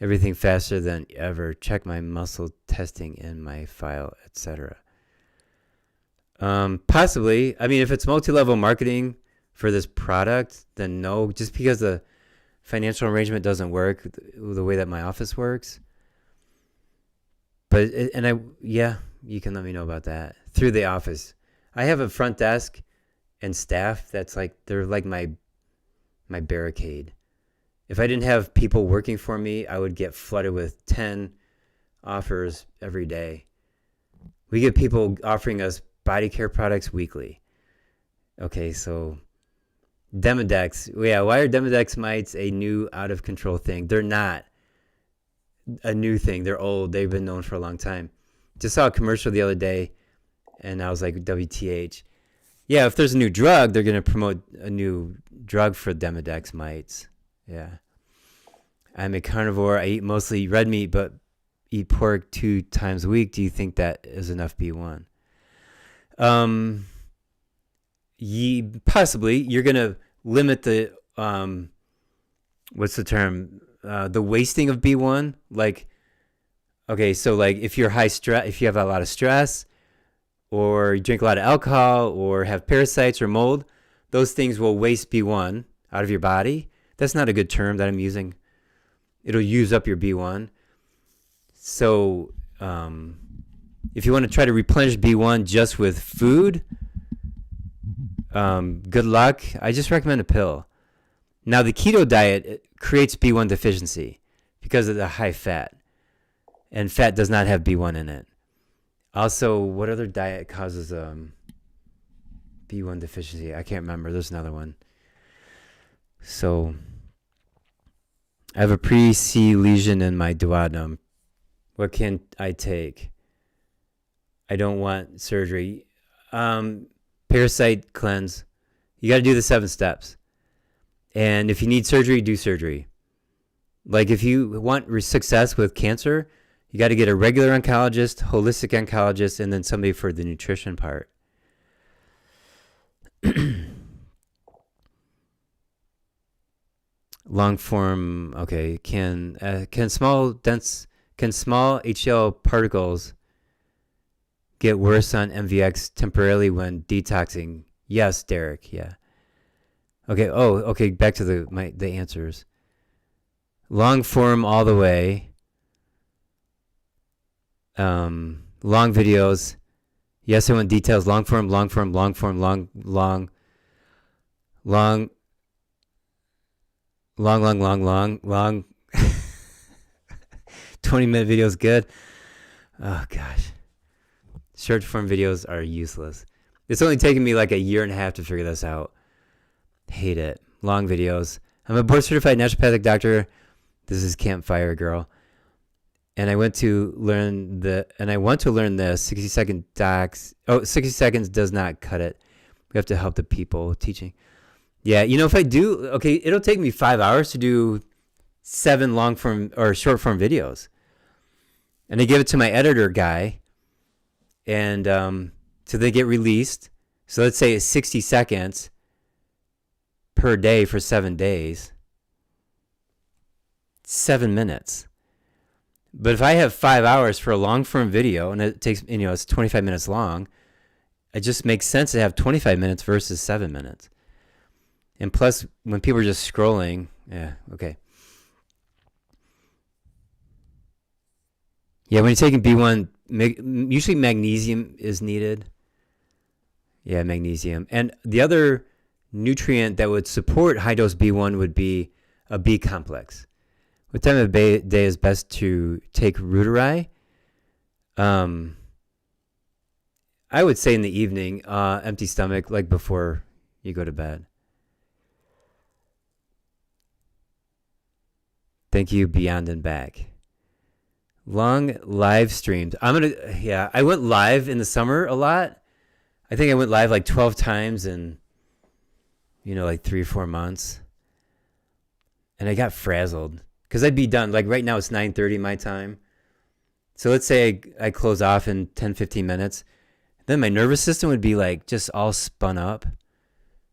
everything faster than ever? Check my muscle testing in my file, etc. Possibly. I mean, if it's multi-level marketing for this product, then no. Just because the financial arrangement doesn't work the way that my office works. But you can let me know about that through the office. I have a front desk and staff that's like, they're like my barricade. If I didn't have people working for me, I would get flooded with 10 offers every day. We get people offering us body care products weekly. Okay, so Demodex. Yeah, why are Demodex mites a new out of control thing? They're not a new thing. They're old. They've been known for a long time. Just saw a commercial the other day, and I was like, WTH. Yeah, if there's a new drug, they're going to promote a new drug for Demodex mites. Yeah. I'm a carnivore. I eat mostly red meat, but eat pork 2 times a week. Do you think that is enough B1? Possibly. You're going to limit the, what's the term? The wasting of B1. Like, okay, so like if you're high stress, if you have a lot of stress, or you drink a lot of alcohol, or have parasites or mold, those things will waste B1 out of your body. That's not a good term that I'm using. It'll use up your B1. So if you want to try to replenish B1 just with food, good luck. I just recommend a pill. Now, the keto diet creates B1 deficiency because of the high fat. And fat does not have B1 in it. Also, what other diet causes B1 deficiency? I can't remember. There's another one. So, I have a pre-C lesion in my duodenum. What can I take? I don't want surgery. Parasite cleanse. You got to do the 7 steps. And if you need surgery, do surgery. Like if you want success with cancer, you got to get a regular oncologist, holistic oncologist, and then somebody for the nutrition part. Long form, okay. Can small HCl particles get worse on MVX temporarily when detoxing? Yes, Derek. Yeah. Okay. Oh, okay. Back to the answers. Long form all the way. Long videos. Yes, I want details. Long form. 20-minute videos good. Oh gosh. Short form videos are useless. It's only taken me like a year and a half to figure this out. Hate it. Long videos. I'm a board certified naturopathic doctor. This is Campfire Girl. And I want to learn the 60-second docs. 60 seconds does not cut it. We have to help the people teaching. Yeah, if I do, okay, it'll take me 5 hours to do 7 long form or short form videos. And I give it to my editor guy. And so they get released. So let's say it's 60 seconds per day for 7 days. 7 minutes. But if I have 5 hours for a long form video and it takes, it's 25 minutes long, it just makes sense to have 25 minutes versus 7 minutes. And plus, when people are just scrolling, yeah, okay. Yeah, when you're taking B1, usually magnesium is needed. Yeah, magnesium. And the other nutrient that would support high-dose B1 would be a B complex. What time of day is best to take Reuteri? I would say in the evening, empty stomach, like before you go to bed. Thank you, Beyond and Back. Long live streams. I went live in the summer a lot. I think I went live like 12 times in, like 3 or 4 months. And I got frazzled because I'd be done. Like right now it's 9:30 my time. So let's say I close off in 10, 15 minutes. Then my nervous system would be like just all spun up.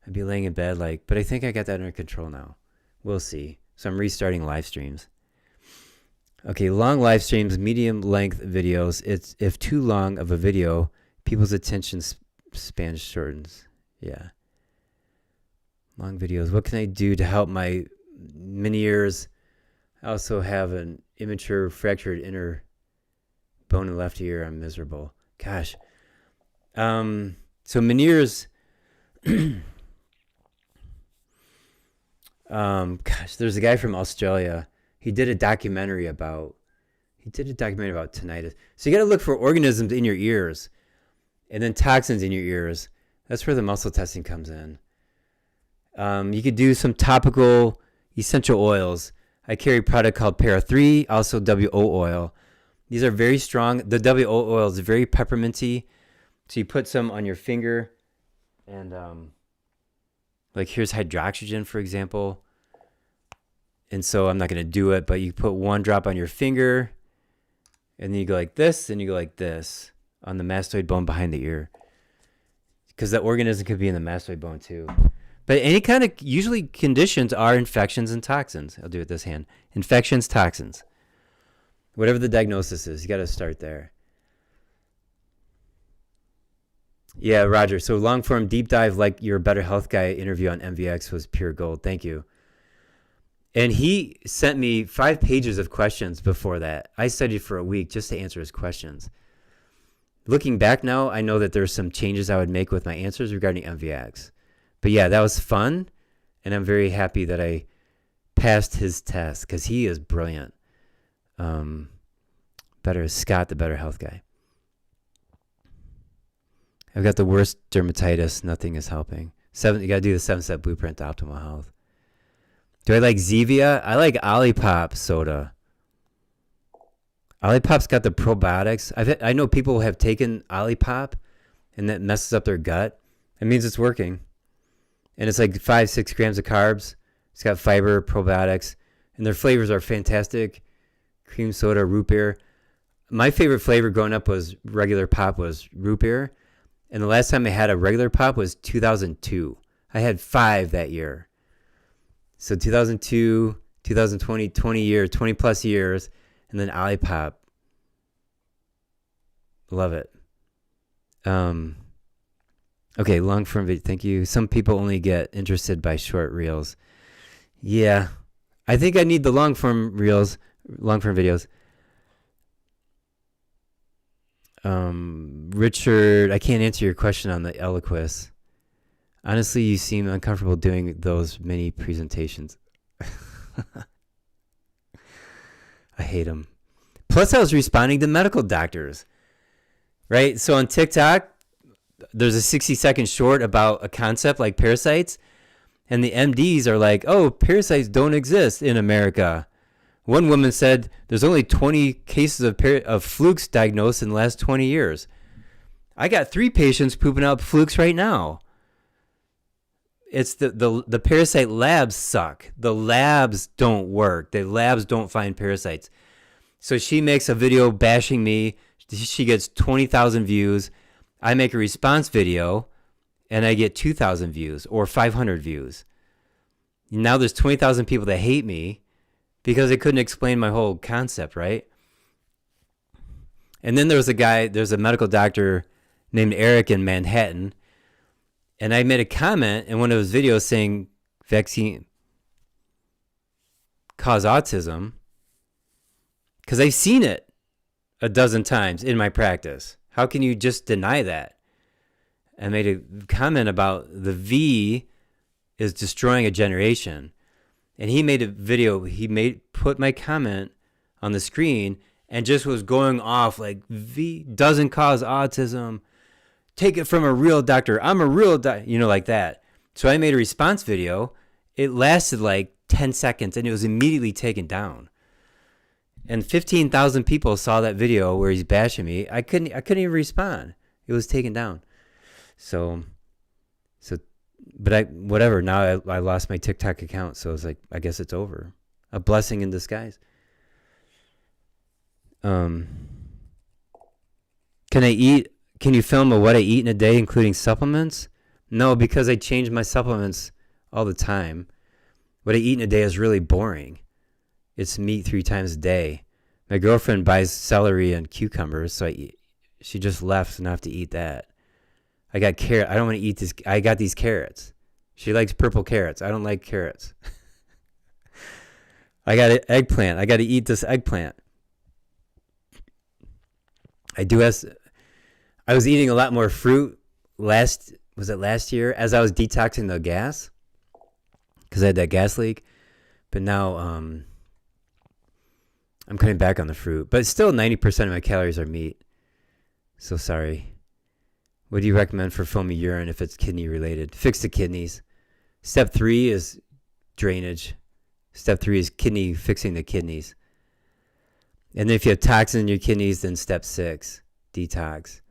I'd be laying in bed but I think I got that under control now. We'll see. So I'm restarting live streams. Okay, long live streams, medium length videos. It's if too long of a video, people's attention span shortens. Yeah. Long videos. What can I do to help my many ears? I also have an immature fractured inner bone in the left ear. I'm miserable. Gosh. So Meniere's, there's a guy from Australia. He did a documentary about tinnitus. So you got to look for organisms in your ears and then toxins in your ears. That's where the muscle testing comes in. You could do some topical essential oils. I carry a product called Para 3, also WO oil. These are very strong. The WO oil is very pepperminty. So you put some on your finger and here's hydroxygen, for example. And so I'm not going to do it, but you put 1 drop on your finger and then you go like this and you go like this on the mastoid bone behind the ear. Because that organism could be in the mastoid bone too. But any kind of, usually conditions are infections and toxins. I'll do it with this hand. Infections, toxins. Whatever the diagnosis is, you got to start there. Yeah, Roger. So long form deep dive like your Better Health Guy interview on MVX was pure gold. Thank you. And he sent me 5 pages of questions before that. I studied for a week just to answer his questions. Looking back now, I know that there's some changes I would make with my answers regarding MVX. But yeah, that was fun. And I'm very happy that I passed his test because he is brilliant. Scott, the Better Health Guy. I've got the worst dermatitis. Nothing is helping. You got to do the 7-step blueprint to optimal health. Do I like Zevia? I like Olipop soda. Olipop's got the probiotics. I know people have taken Olipop and that messes up their gut. It means it's working. And it's like 5-6 grams of carbs. It's got fiber, probiotics, and their flavors are fantastic. Cream soda, root beer. My favorite flavor growing up was regular pop was root beer. And the last time I had a regular pop was 2002. I had 5 that year. So 2002, 2020, 20 plus years, and then Olipop. Love it. Okay, long form video. Thank you. Some people only get interested by short reels. Yeah, I think I need the long form videos. Richard, I can't answer your question on the Eliquis. Honestly, you seem uncomfortable doing those mini presentations. I hate them. Plus, I was responding to medical doctors, right? So on TikTok, there's a 60-second short about a concept like parasites, and the MDs are like, oh, parasites don't exist in America. One woman said there's only 20 cases of flukes diagnosed in the last 20 years. I got 3 patients pooping out flukes right now. It's the parasite labs suck. The labs don't work. The labs don't find parasites. So she makes a video bashing me. She gets 20,000 views. I make a response video and I get 2,000 views or 500 views. Now there's 20,000 people that hate me because I couldn't explain my whole concept, right? And then there's a medical doctor named Eric in Manhattan. And I made a comment in one of his videos saying, vaccine cause autism, because I've seen it a dozen times in my practice. How can you just deny that? I made a comment about the V is destroying a generation. And he made a video, put my comment on the screen and just was going off like, V doesn't cause autism. Take it from a real doctor. I'm a real doctor, like that. So I made a response video. It lasted like 10 seconds and it was immediately taken down. And 15,000 people saw that video where he's bashing me. I couldn't even respond. It was taken down. But whatever. Now I lost my TikTok account, so it's like, I guess it's over. A blessing in disguise. Can you film what I eat in a day, including supplements? No, because I change my supplements all the time. What I eat in a day is really boring. It's meat 3 times a day. My girlfriend buys celery and cucumbers, so she just left and I have to eat that. I got carrot. I don't want to eat this. I got these carrots. She likes purple carrots. I don't like carrots. I got an eggplant. I got to eat this eggplant. I was eating a lot more fruit last year as I was detoxing the gas, because I had that gas leak. But now I'm cutting back on the fruit. But still 90% of my calories are meat. So sorry. What do you recommend for foamy urine if it's kidney related? Fix the kidneys. Step 3 is drainage. Step 3 is fixing the kidneys. And then if you have toxins in your kidneys, then step 6, detox.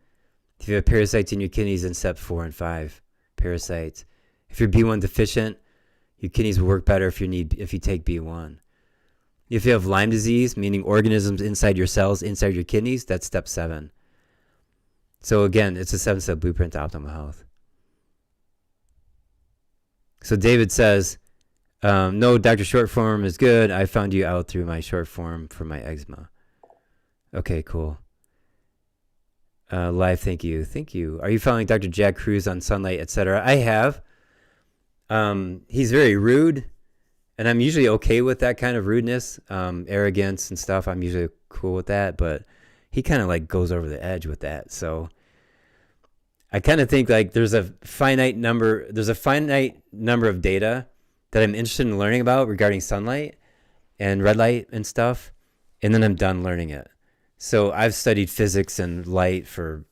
If you have parasites in your kidneys, then step 4 and 5, parasites. If you're B1 deficient, your kidneys will work better if you take B1. If you have Lyme disease, meaning organisms inside your cells, inside your kidneys, that's step 7. So again, it's a 7-step blueprint to optimal health. So David says, no, Dr. Short Form is good. I found you out through my short form for my eczema. Okay, cool. Live, thank you. Thank you. Are you following Dr. Jack Cruz on Sunlight, etc.? I have. He's very rude, and I'm usually okay with that kind of rudeness, arrogance and stuff. I'm usually cool with that, but he kind of like goes over the edge with that. So I kind of think like there's a finite number of data that I'm interested in learning about regarding sunlight and red light and stuff, and then I'm done learning it. So I've studied physics and light for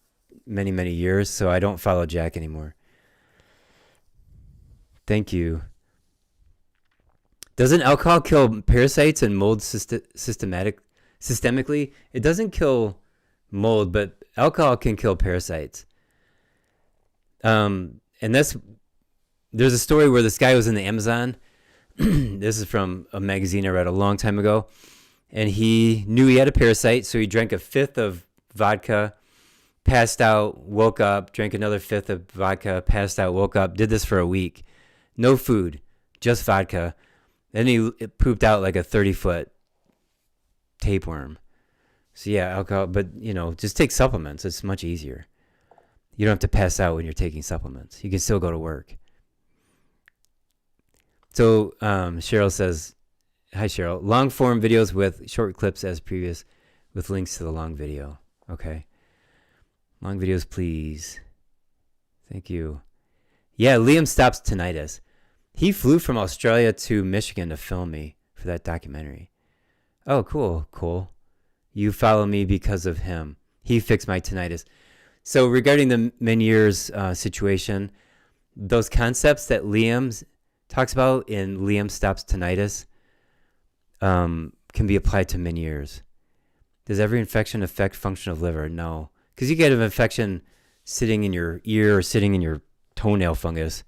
many, many years, so I don't follow Jack anymore. Thank you. Doesn't alcohol kill parasites and mold systemically? It doesn't kill mold, but alcohol can kill parasites. And there's a story where this guy was in the Amazon. This is from a magazine I read a long time ago. And he knew he had a parasite, so he drank 1/5 of vodka, passed out, woke up, drank another 1/5 of vodka, passed out, woke up, did this for a week. No food, just vodka. Then he pooped out like a 30-foot tapeworm. So yeah, alcohol, but just take supplements. It's much easier. You don't have to pass out when you're taking supplements. You can still go to work. So Cheryl says, hi Cheryl, long form videos with short clips as previous with links to the long video. Okay. Long videos, please. Thank you. Yeah, Liam stops tinnitus. He flew from Australia to Michigan to film me for that documentary. Oh, cool. You follow me because of him. He fixed my tinnitus. So regarding the Meniere's situation, those concepts that Liam talks about in Liam Stops Tinnitus can be applied to Meniere's. Does every infection affect function of liver? No. Because you get an infection sitting in your ear or sitting in your toenail fungus,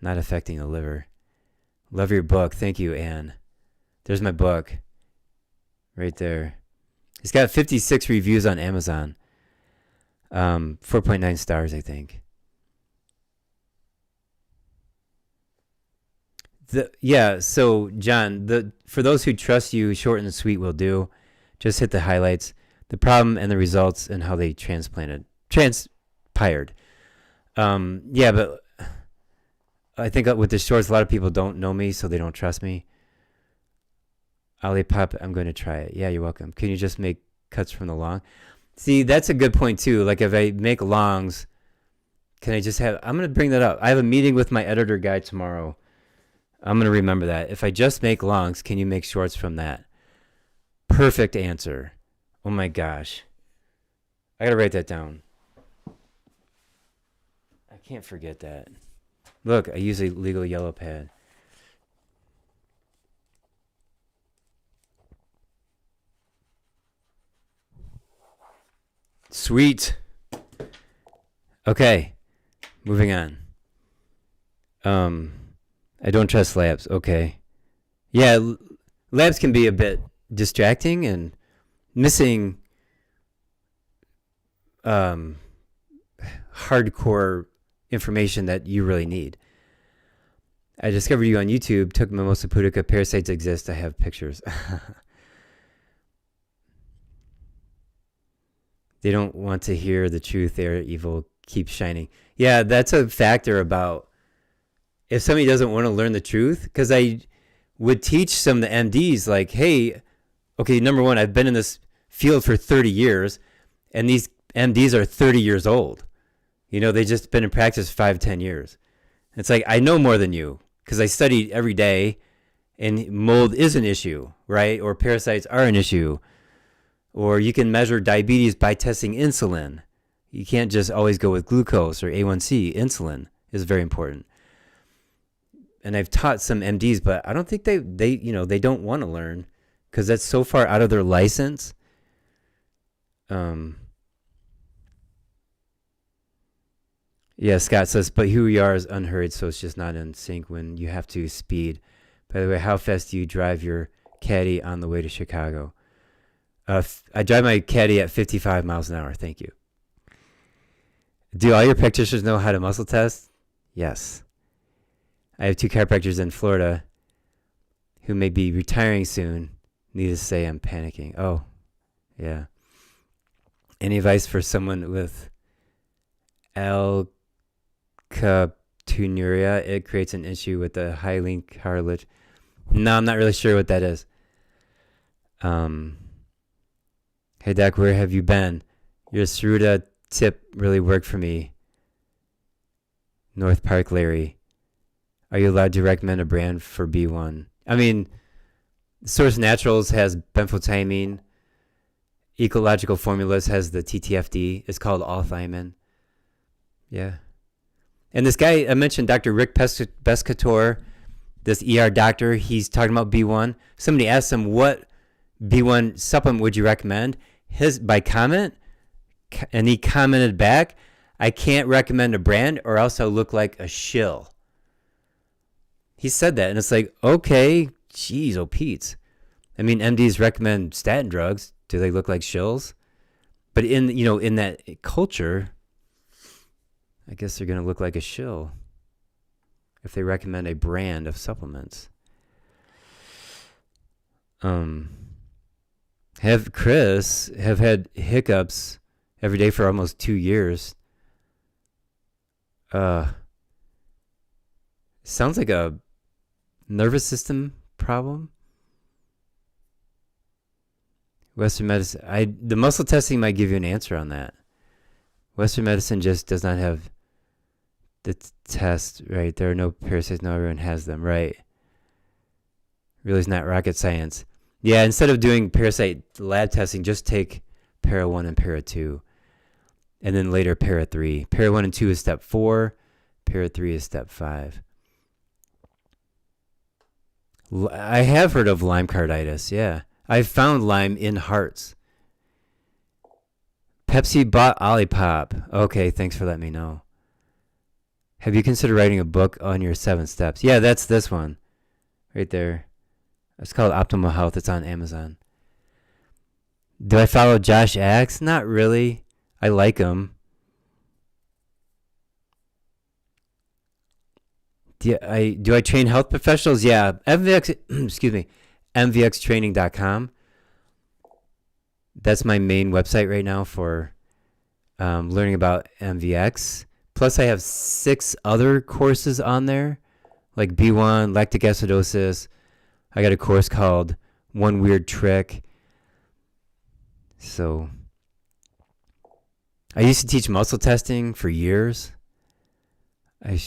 not affecting the liver. Love your book. Thank you, Anne. There's my book. Right there. It's got 56 reviews on Amazon. 4.9 stars, I think. So John, for those who trust you, short and sweet will do. Just hit the highlights, the problem and the results, and how they transpired. But I think with the shorts, a lot of people don't know me, so they don't trust me. Olipop, I'm going to try it. Yeah, you're welcome. Can you just make cuts from the long? See, that's a good point too. Like if I make longs, can I just have, I'm going to bring that up. I have a meeting with my editor guy tomorrow. I'm going to remember that. If I just make longs, can you make shorts from that? Perfect answer. Oh my gosh. I got to write that down. I can't forget that. Look, I use a legal yellow pad. Sweet. Okay. Moving on. I don't trust labs. Okay. Yeah, labs can be a bit distracting and missing hardcore information that you really need. I discovered you on YouTube. Took Mimosa pudica. Parasites exist. I have pictures. They don't want to hear the truth. They're evil. Keep shining. Yeah, that's a factor about if somebody doesn't want to learn the truth. Because I would teach some of the MDs like, hey, okay, number one, I've been in this field for 30 years, and these MDs are 30 years old. You know, they just been in practice 5-10 years. It's like, I know more than you because I study every day, and mold is an issue, right? Or parasites are an issue. Or you can measure diabetes by testing insulin. You can't just always go with glucose or A1C. Insulin is very important. And I've taught some MDs, but I don't think they don't want to learn because that's so far out of their license. Yeah, Scott says, but who you are is unhurried, so it's just not in sync when you have to speed. By the way, how fast do you drive your caddy on the way to Chicago? I drive my caddy at 55 miles an hour. Thank you. Do all your practitioners know how to muscle test? Yes. I have 2 chiropractors in Florida who may be retiring soon. Needless to say, I'm panicking. Oh, yeah. Any advice for someone with alkaptonuria? It creates an issue with the hyaline cartilage. No, I'm not really sure what that is. Hey, Doc, where have you been? Your Saruda tip really worked for me. North Park, Larry. Are you allowed to recommend a brand for B1? I mean, Source Naturals has benfotiamine. Ecological Formulas has the TTFD. It's called All-Thiamine. Yeah. And this guy, I mentioned Dr. Rick Pescator, this ER doctor, he's talking about B1. Somebody asked him, what B1 supplement would you recommend? By comment, and he commented back, I can't recommend a brand or else I'll look like a shill. He said that, and it's like, okay, geez, oh Pete. I mean, MDs recommend statin drugs. Do they look like shills? But in that culture, I guess they're going to look like a shill if they recommend a brand of supplements. Chris have had hiccups every day for almost 2 years. Sounds like a nervous system problem. Western medicine, the muscle testing might give you an answer on that. Western medicine just does not have the test, right? There are no parasites, no everyone has them, right? Really is not rocket science. Yeah, instead of doing parasite lab testing, just take Para 1 and Para 2. And then later Para 3. Para 1 and 2 is step 4. Para 3 is step 5. I have heard of Lyme carditis, yeah. I've found Lyme in hearts. Pepsi bought Olipop. Okay, thanks for letting me know. Have you considered writing a book on your 7 steps? Yeah, that's this one. Right there. It's called Optimal Health. It's on Amazon. Do I follow Josh Axe? Not really. I like him. Do I train health professionals? Yeah. MVX, excuse me, MVXtraining.com. That's my main website right now for learning about MVX. Plus, I have 6 other courses on there. like B1, lactic acidosis. I got a course called One Weird Trick. So I used to teach muscle testing for years. I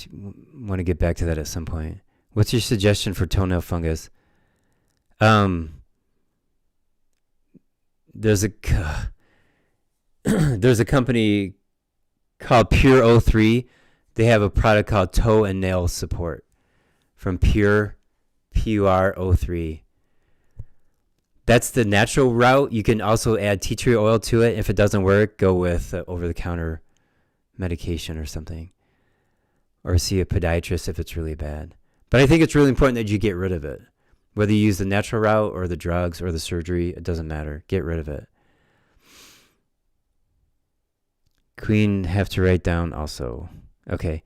want to get back to that at some point. What's your suggestion for toenail fungus? There's a there's a company called Pure O3. They have a product called Toe and Nail Support from Pure, PUR03. That's the natural route. You can also add tea tree oil to it. If it doesn't work, go with over-the-counter medication or something. Or see a podiatrist if it's really bad. But I think it's really important that you get rid of it. Whether you use the natural route or the drugs or the surgery, it doesn't matter. Get rid of it. Queen have to write down also. Okay.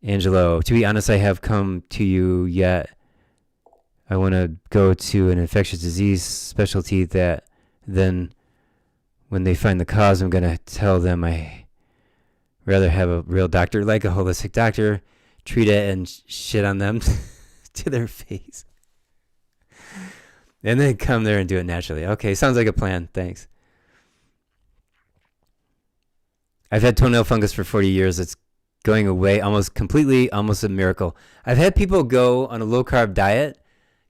Angelo, to be honest, I have come to you yet. I want to go to an infectious disease specialty that then when they find the cause, I'm going to tell them I rather have a real doctor, like a holistic doctor, treat it and shit on them to their face. And then come there and do it naturally. Okay, sounds like a plan. Thanks. I've had toenail fungus for 40 years. It's going away almost completely, almost a miracle. I've had people go on a low-carb diet,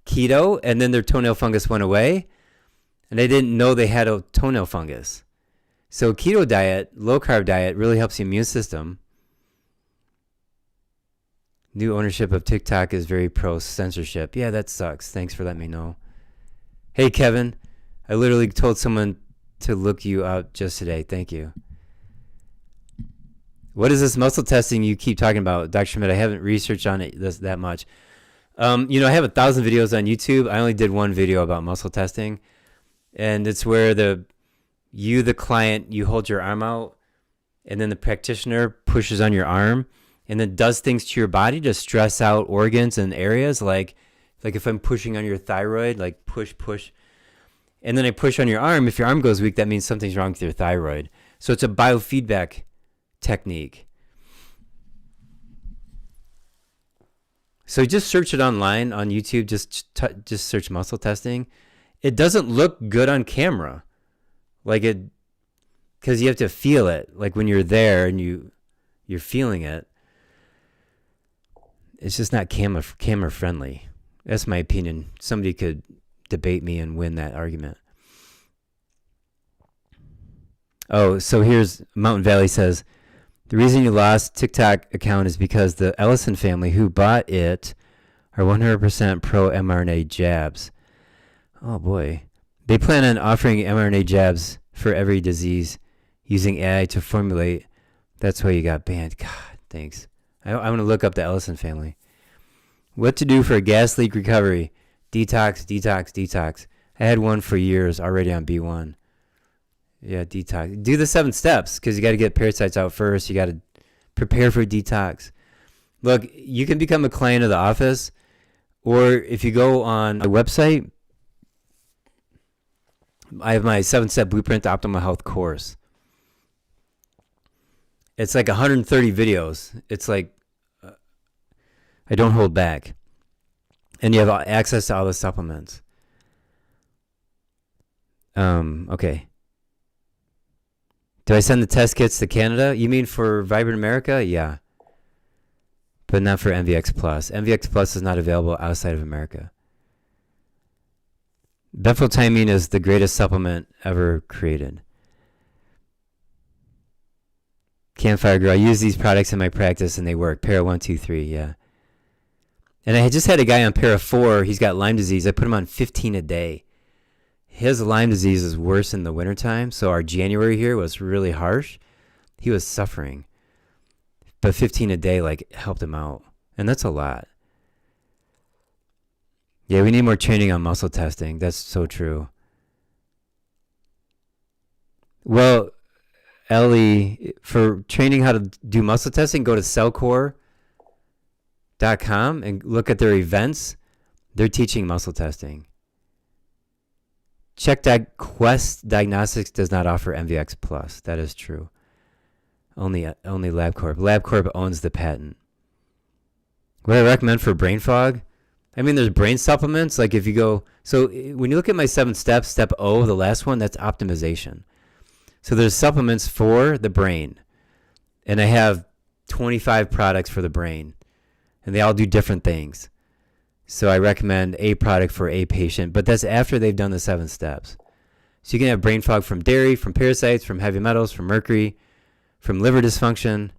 keto, and then their toenail fungus went away, and they didn't know they had a toenail fungus. So keto diet, low-carb diet, really helps the immune system. New ownership of TikTok is very pro-censorship. Yeah, that sucks. Thanks for letting me know. Hey, Kevin. I literally told someone to look you up just today. Thank you. What is this muscle testing you keep talking about, Dr. Schmidt? I haven't researched on it that much. I have 1,000 videos on YouTube. I only did one video about muscle testing. And it's where the client, you hold your arm out, and then the practitioner pushes on your arm and then does things to your body to stress out organs and areas. Like if I'm pushing on your thyroid, like push. And then I push on your arm. If your arm goes weak, that means something's wrong with your thyroid. So it's a biofeedback technique. So just search it online on YouTube. Just search muscle testing. It doesn't look good on camera, because you have to feel it. Like when you're there and you're feeling it. It's just not camera friendly. That's my opinion. Somebody could debate me and win that argument. Oh, so here's Mountain Valley says, the reason you lost TikTok account is because the Ellison family who bought it are 100% pro mRNA jabs. Oh boy. They plan on offering mRNA jabs for every disease using AI to formulate. That's why you got banned. God, thanks. I want to look up the Ellison family. What to do for a gas leak recovery? Detox. I had one for years already on B1. Yeah, detox. Do the 7 steps because you got to get parasites out first. You got to prepare for detox. Look, you can become a client of the office, or if you go on the website, I have my 7-step blueprint to optimal health course. It's like 130 videos. It's like I don't hold back. And you have access to all the supplements. Okay. Do I send the test kits to Canada? You mean for Vibrant America? Yeah. But not for MVX Plus. MVX Plus is not available outside of America. Bephotyamine is the greatest supplement ever created. Campfire Girl, I use these products in my practice and they work. Para 1, 2, 3, yeah. And I had just had a guy on Para 4. He's got Lyme disease. I put him on 15 a day. His Lyme disease is worse in the wintertime, so our January here was really harsh. He was suffering. But 15 a day helped him out. And that's a lot. Yeah, we need more training on muscle testing. That's so true. Well, Ellie, for training how to do muscle testing, go to cellcore.com and look at their events. They're teaching muscle testing. Quest Diagnostics does not offer MVX Plus. That is true. Only LabCorp. LabCorp owns the patent. What I recommend for brain fog? I mean, there's brain supplements. Like if you go, so when you look at my 7 steps, step O, the last one, that's optimization. So there's supplements for the brain. And I have 25 products for the brain. And they all do different things. So I recommend a product for a patient. But that's after they've done the 7 steps. So you can have brain fog from dairy, from parasites, from heavy metals, from mercury, from liver dysfunction.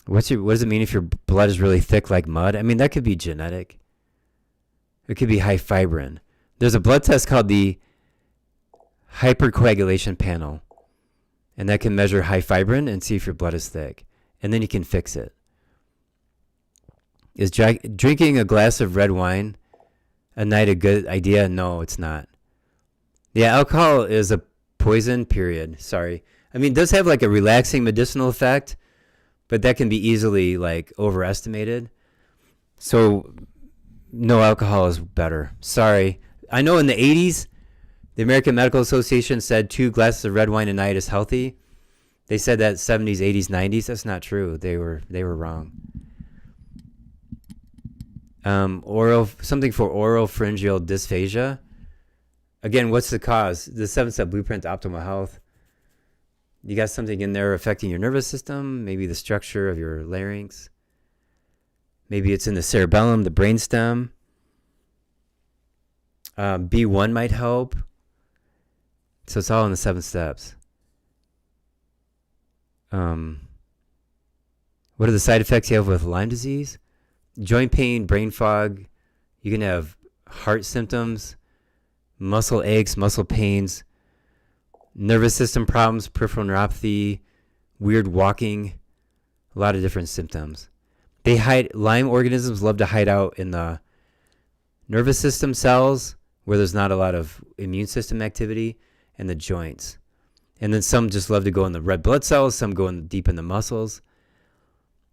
What does it mean if your blood is really thick like mud? I mean, that could be genetic. It could be high fibrin. There's a blood test called the hypercoagulation panel. And that can measure high fibrin and see if your blood is thick. And then you can fix it. Is drinking a glass of red wine a night a good idea? No, it's not. Yeah, alcohol is a poison, period. Sorry. I mean, it does have like a relaxing medicinal effect, but that can be easily like overestimated. So no alcohol is better. Sorry. I know in the 80s, the American Medical Association said 2 glasses of red wine a night is healthy. They said that 70s, 80s, 90s. That's not true. They were wrong. Something for oropharyngeal dysphagia. Again, what's the cause? The 7-step blueprint to optimal health. You got something in there affecting your nervous system, maybe the structure of your larynx. Maybe it's in the cerebellum, the brainstem. B1 might help. So it's all in the 7 steps. What are the side effects you have with Lyme disease? Joint pain, brain fog. You can have heart symptoms, muscle aches, muscle pains, nervous system problems, peripheral neuropathy, weird walking, a lot of different symptoms. Lyme organisms love to hide out in the nervous system cells where there's not a lot of immune system activity, and the joints. And then some just love to go in the red blood cells, some go in deep in the muscles.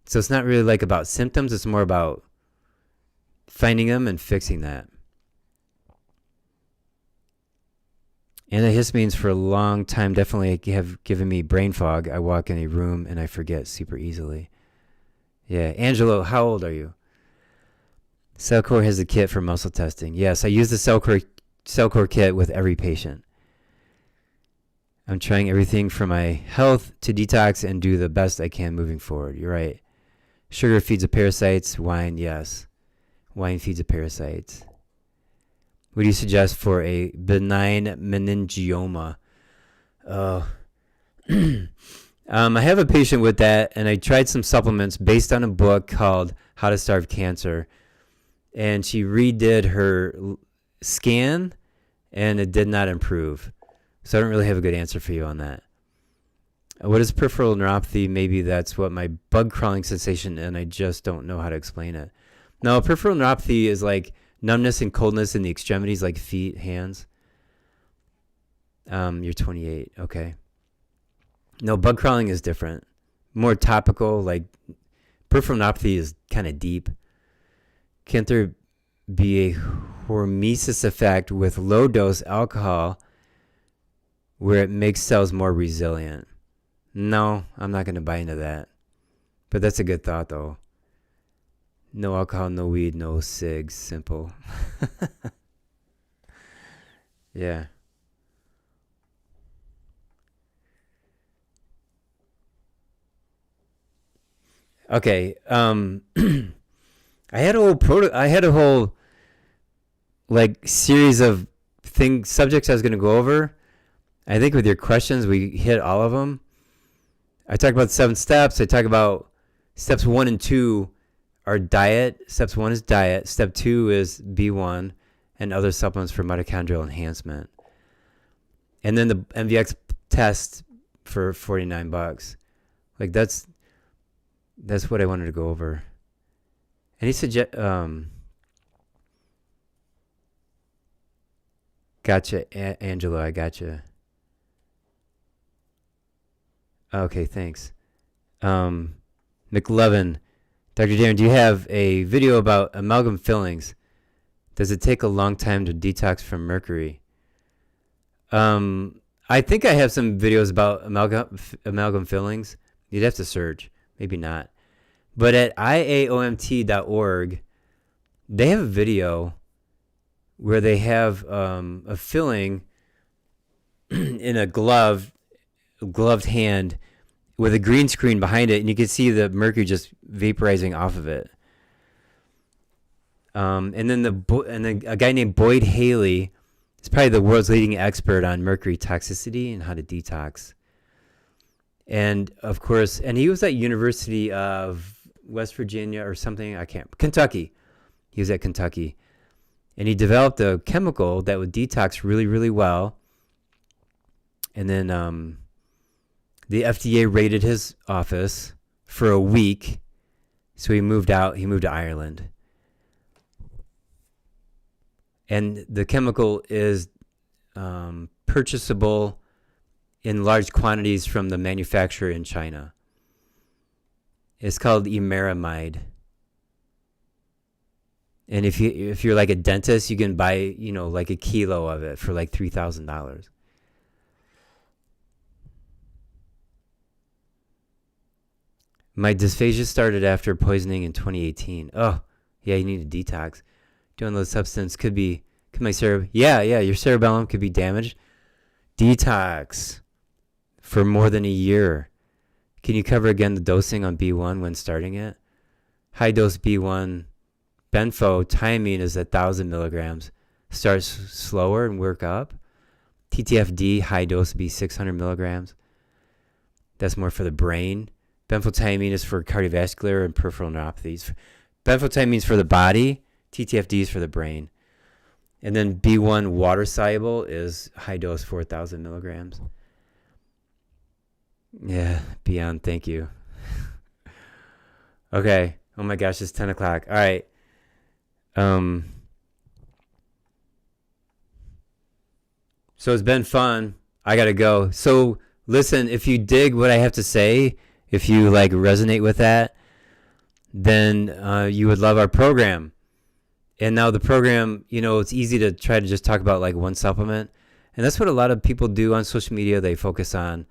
So it's not really like about symptoms, it's more about finding them and fixing that. Antihistamines for a long time definitely have given me brain fog. I walk in a room and I forget super easily. Yeah, Angelo, how old are you? Cellcore has a kit for muscle testing. Yes, I use the Cellcore kit with every patient. I'm trying everything from my health to detox and do the best I can moving forward. You're right. Sugar feeds the parasites. Wine, yes. Wine feeds the parasites. What do you suggest for a benign meningioma? I have a patient with that, and I tried some supplements based on a book called How to Starve Cancer. And she redid her scan, and it did not improve. So I don't really have a good answer for you on that. What is peripheral neuropathy? Maybe that's what my bug crawling sensation, and I just don't know how to explain it. No, peripheral neuropathy is like numbness and coldness in the extremities, like feet, hands. You're 28. Okay. No, bug crawling is different. More topical, like peripheral neuropathy is kind of deep. Can't there be a hormesis effect with low dose alcohol where it makes cells more resilient? No, I'm not going to buy into that. But that's a good thought, though. No alcohol, no weed, no cigs. Simple. Yeah. Okay. I had a whole like series of subjects I was going to go over. I think with your questions, we hit all of them. I talked about the 7 steps. I talk about steps 1 and 2 are diet. Steps 1 is diet. Step 2 is B1 and other supplements for mitochondrial enhancement. And then the MVX test for $49. Like that's what I wanted to go over. Any Gotcha, Angela. I gotcha. Okay, thanks. McLevin, Dr. Darren, do you have a video about amalgam fillings? Does it take a long time to detox from mercury? I I think I have some videos about amalgam fillings. You'd have to search. Maybe not. But at IAOMT.org, they have a video where they have a filling in a gloved hand with a green screen behind it, and you can see the mercury just vaporizing off of it. And then a guy named Boyd Haley is probably the world's leading expert on mercury toxicity and how to detox. And of course, and he was at University of West Virginia or something. Kentucky. He was at Kentucky. And he developed a chemical that would detox really, really well. And then the FDA raided his office for a week. So he moved out. He moved to Ireland. And the chemical is purchasable in large quantities from the manufacturer in China. It's called emeramide. And if you're like a dentist, you can buy, like a kilo of it for like $3,000. My dysphagia started after poisoning in 2018. Oh, yeah, you need a detox. Doing those substances could my your cerebellum could be damaged. Detox for more than a year. Can you cover again the dosing on B1 when starting it? High dose B1 benfotiamine is 1,000 milligrams. Starts slower and work up. TTFD high dose would be 600 milligrams. That's more for the brain. Benfotiamine is for cardiovascular and peripheral neuropathies. Benfotiamine is for the body. TTFD is for the brain. And then B1 water soluble is high dose 4,000 milligrams. Yeah, beyond, thank you. Okay. Oh my gosh, it's 10 o'clock. All right. So it's been fun. I got to go. So listen, if you dig what I have to say, if you like resonate with that, then you would love our program. And now the program, it's easy to try to just talk about like one supplement. And that's what a lot of people do on social media. They focus on,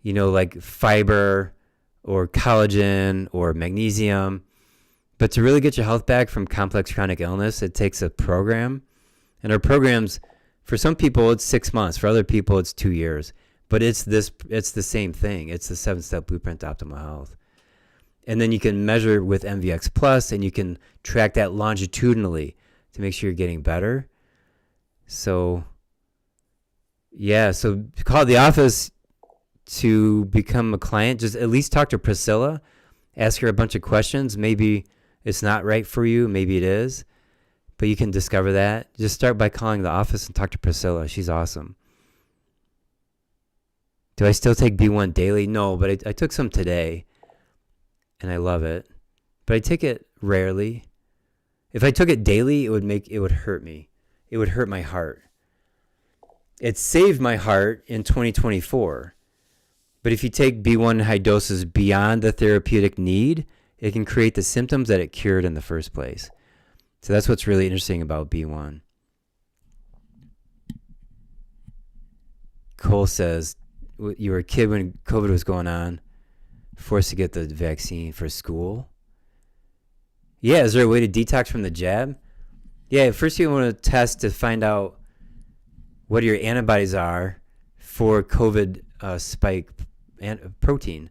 like fiber or collagen or magnesium. But to really get your health back from complex chronic illness, it takes a program. And our programs, for some people, it's 6 months. For other people, it's 2 years. But it's the same thing. It's the 7-step blueprint to optimal health. And then you can measure with MVX Plus, and you can track that longitudinally to make sure you're getting better. So, yeah. So call the office to become a client. Just at least talk to Priscilla. Ask her a bunch of questions. Maybe it's not right for you. Maybe it is. But you can discover that. Just start by calling the office and talk to Priscilla. She's awesome. Do I still take B1 daily? No, but I took some today. And I love it. But I take it rarely. If I took it daily, it would hurt me. It would hurt my heart. It saved my heart in 2024. But if you take B1 in high doses beyond the therapeutic need, it can create the symptoms that it cured in the first place. So that's what's really interesting about B1. Cole says, you were a kid when COVID was going on, forced to get the vaccine for school. Yeah, is there a way to detox from the jab? Yeah, first you want to test to find out what your antibodies are for COVID spike protein.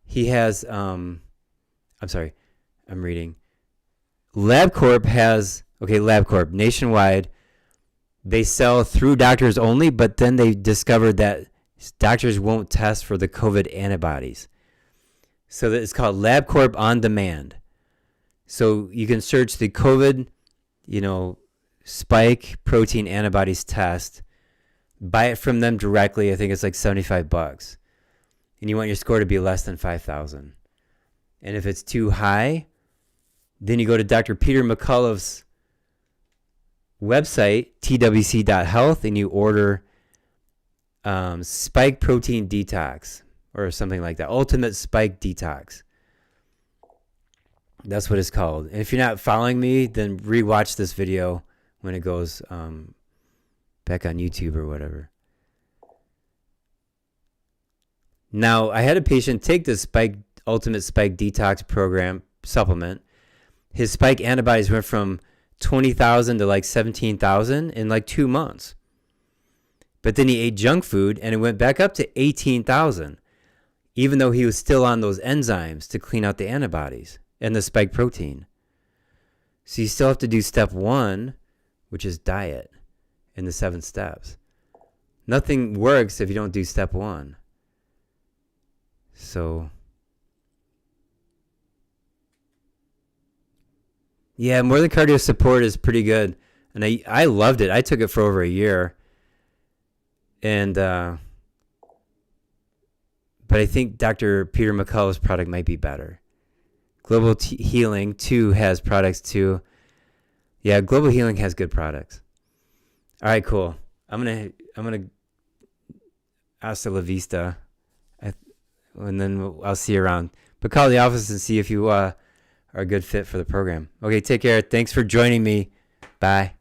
He has, I'm sorry, I'm reading. LabCorp has, LabCorp, nationwide, they sell through doctors only, but then they discovered that doctors won't test for the COVID antibodies. So it's called LabCorp On Demand. So you can search the COVID, spike protein antibodies test, buy it from them directly. I think it's like $75. And you want your score to be less than 5,000. And if it's too high, then you go to Dr. Peter McCullough's website, twc.health, and you order spike protein detox or something like that. Ultimate spike detox. That's what it's called. And if you're not following me, then rewatch this video when it goes back on YouTube or whatever. Now, I had a patient take this Ultimate Spike Detox program supplement. His spike antibodies went from 20,000 to like 17,000 in like 2 months. But then he ate junk food and it went back up to 18,000, even though he was still on those enzymes to clean out the antibodies and the spike protein. So you still have to do step 1, which is diet, in the 7 steps. Nothing works if you don't do step 1. So, yeah, more than cardio support is pretty good. And I loved it. I took it for over a year. And, but I think Dr. Peter McCullough's product might be better. Global Healing, too, has products, too. Yeah, Global Healing has good products. All right, cool. I'm gonna hasta la vista. And then I'll see you around. But call the office and see if you are a good fit for the program. Okay, take care. Thanks for joining me. Bye.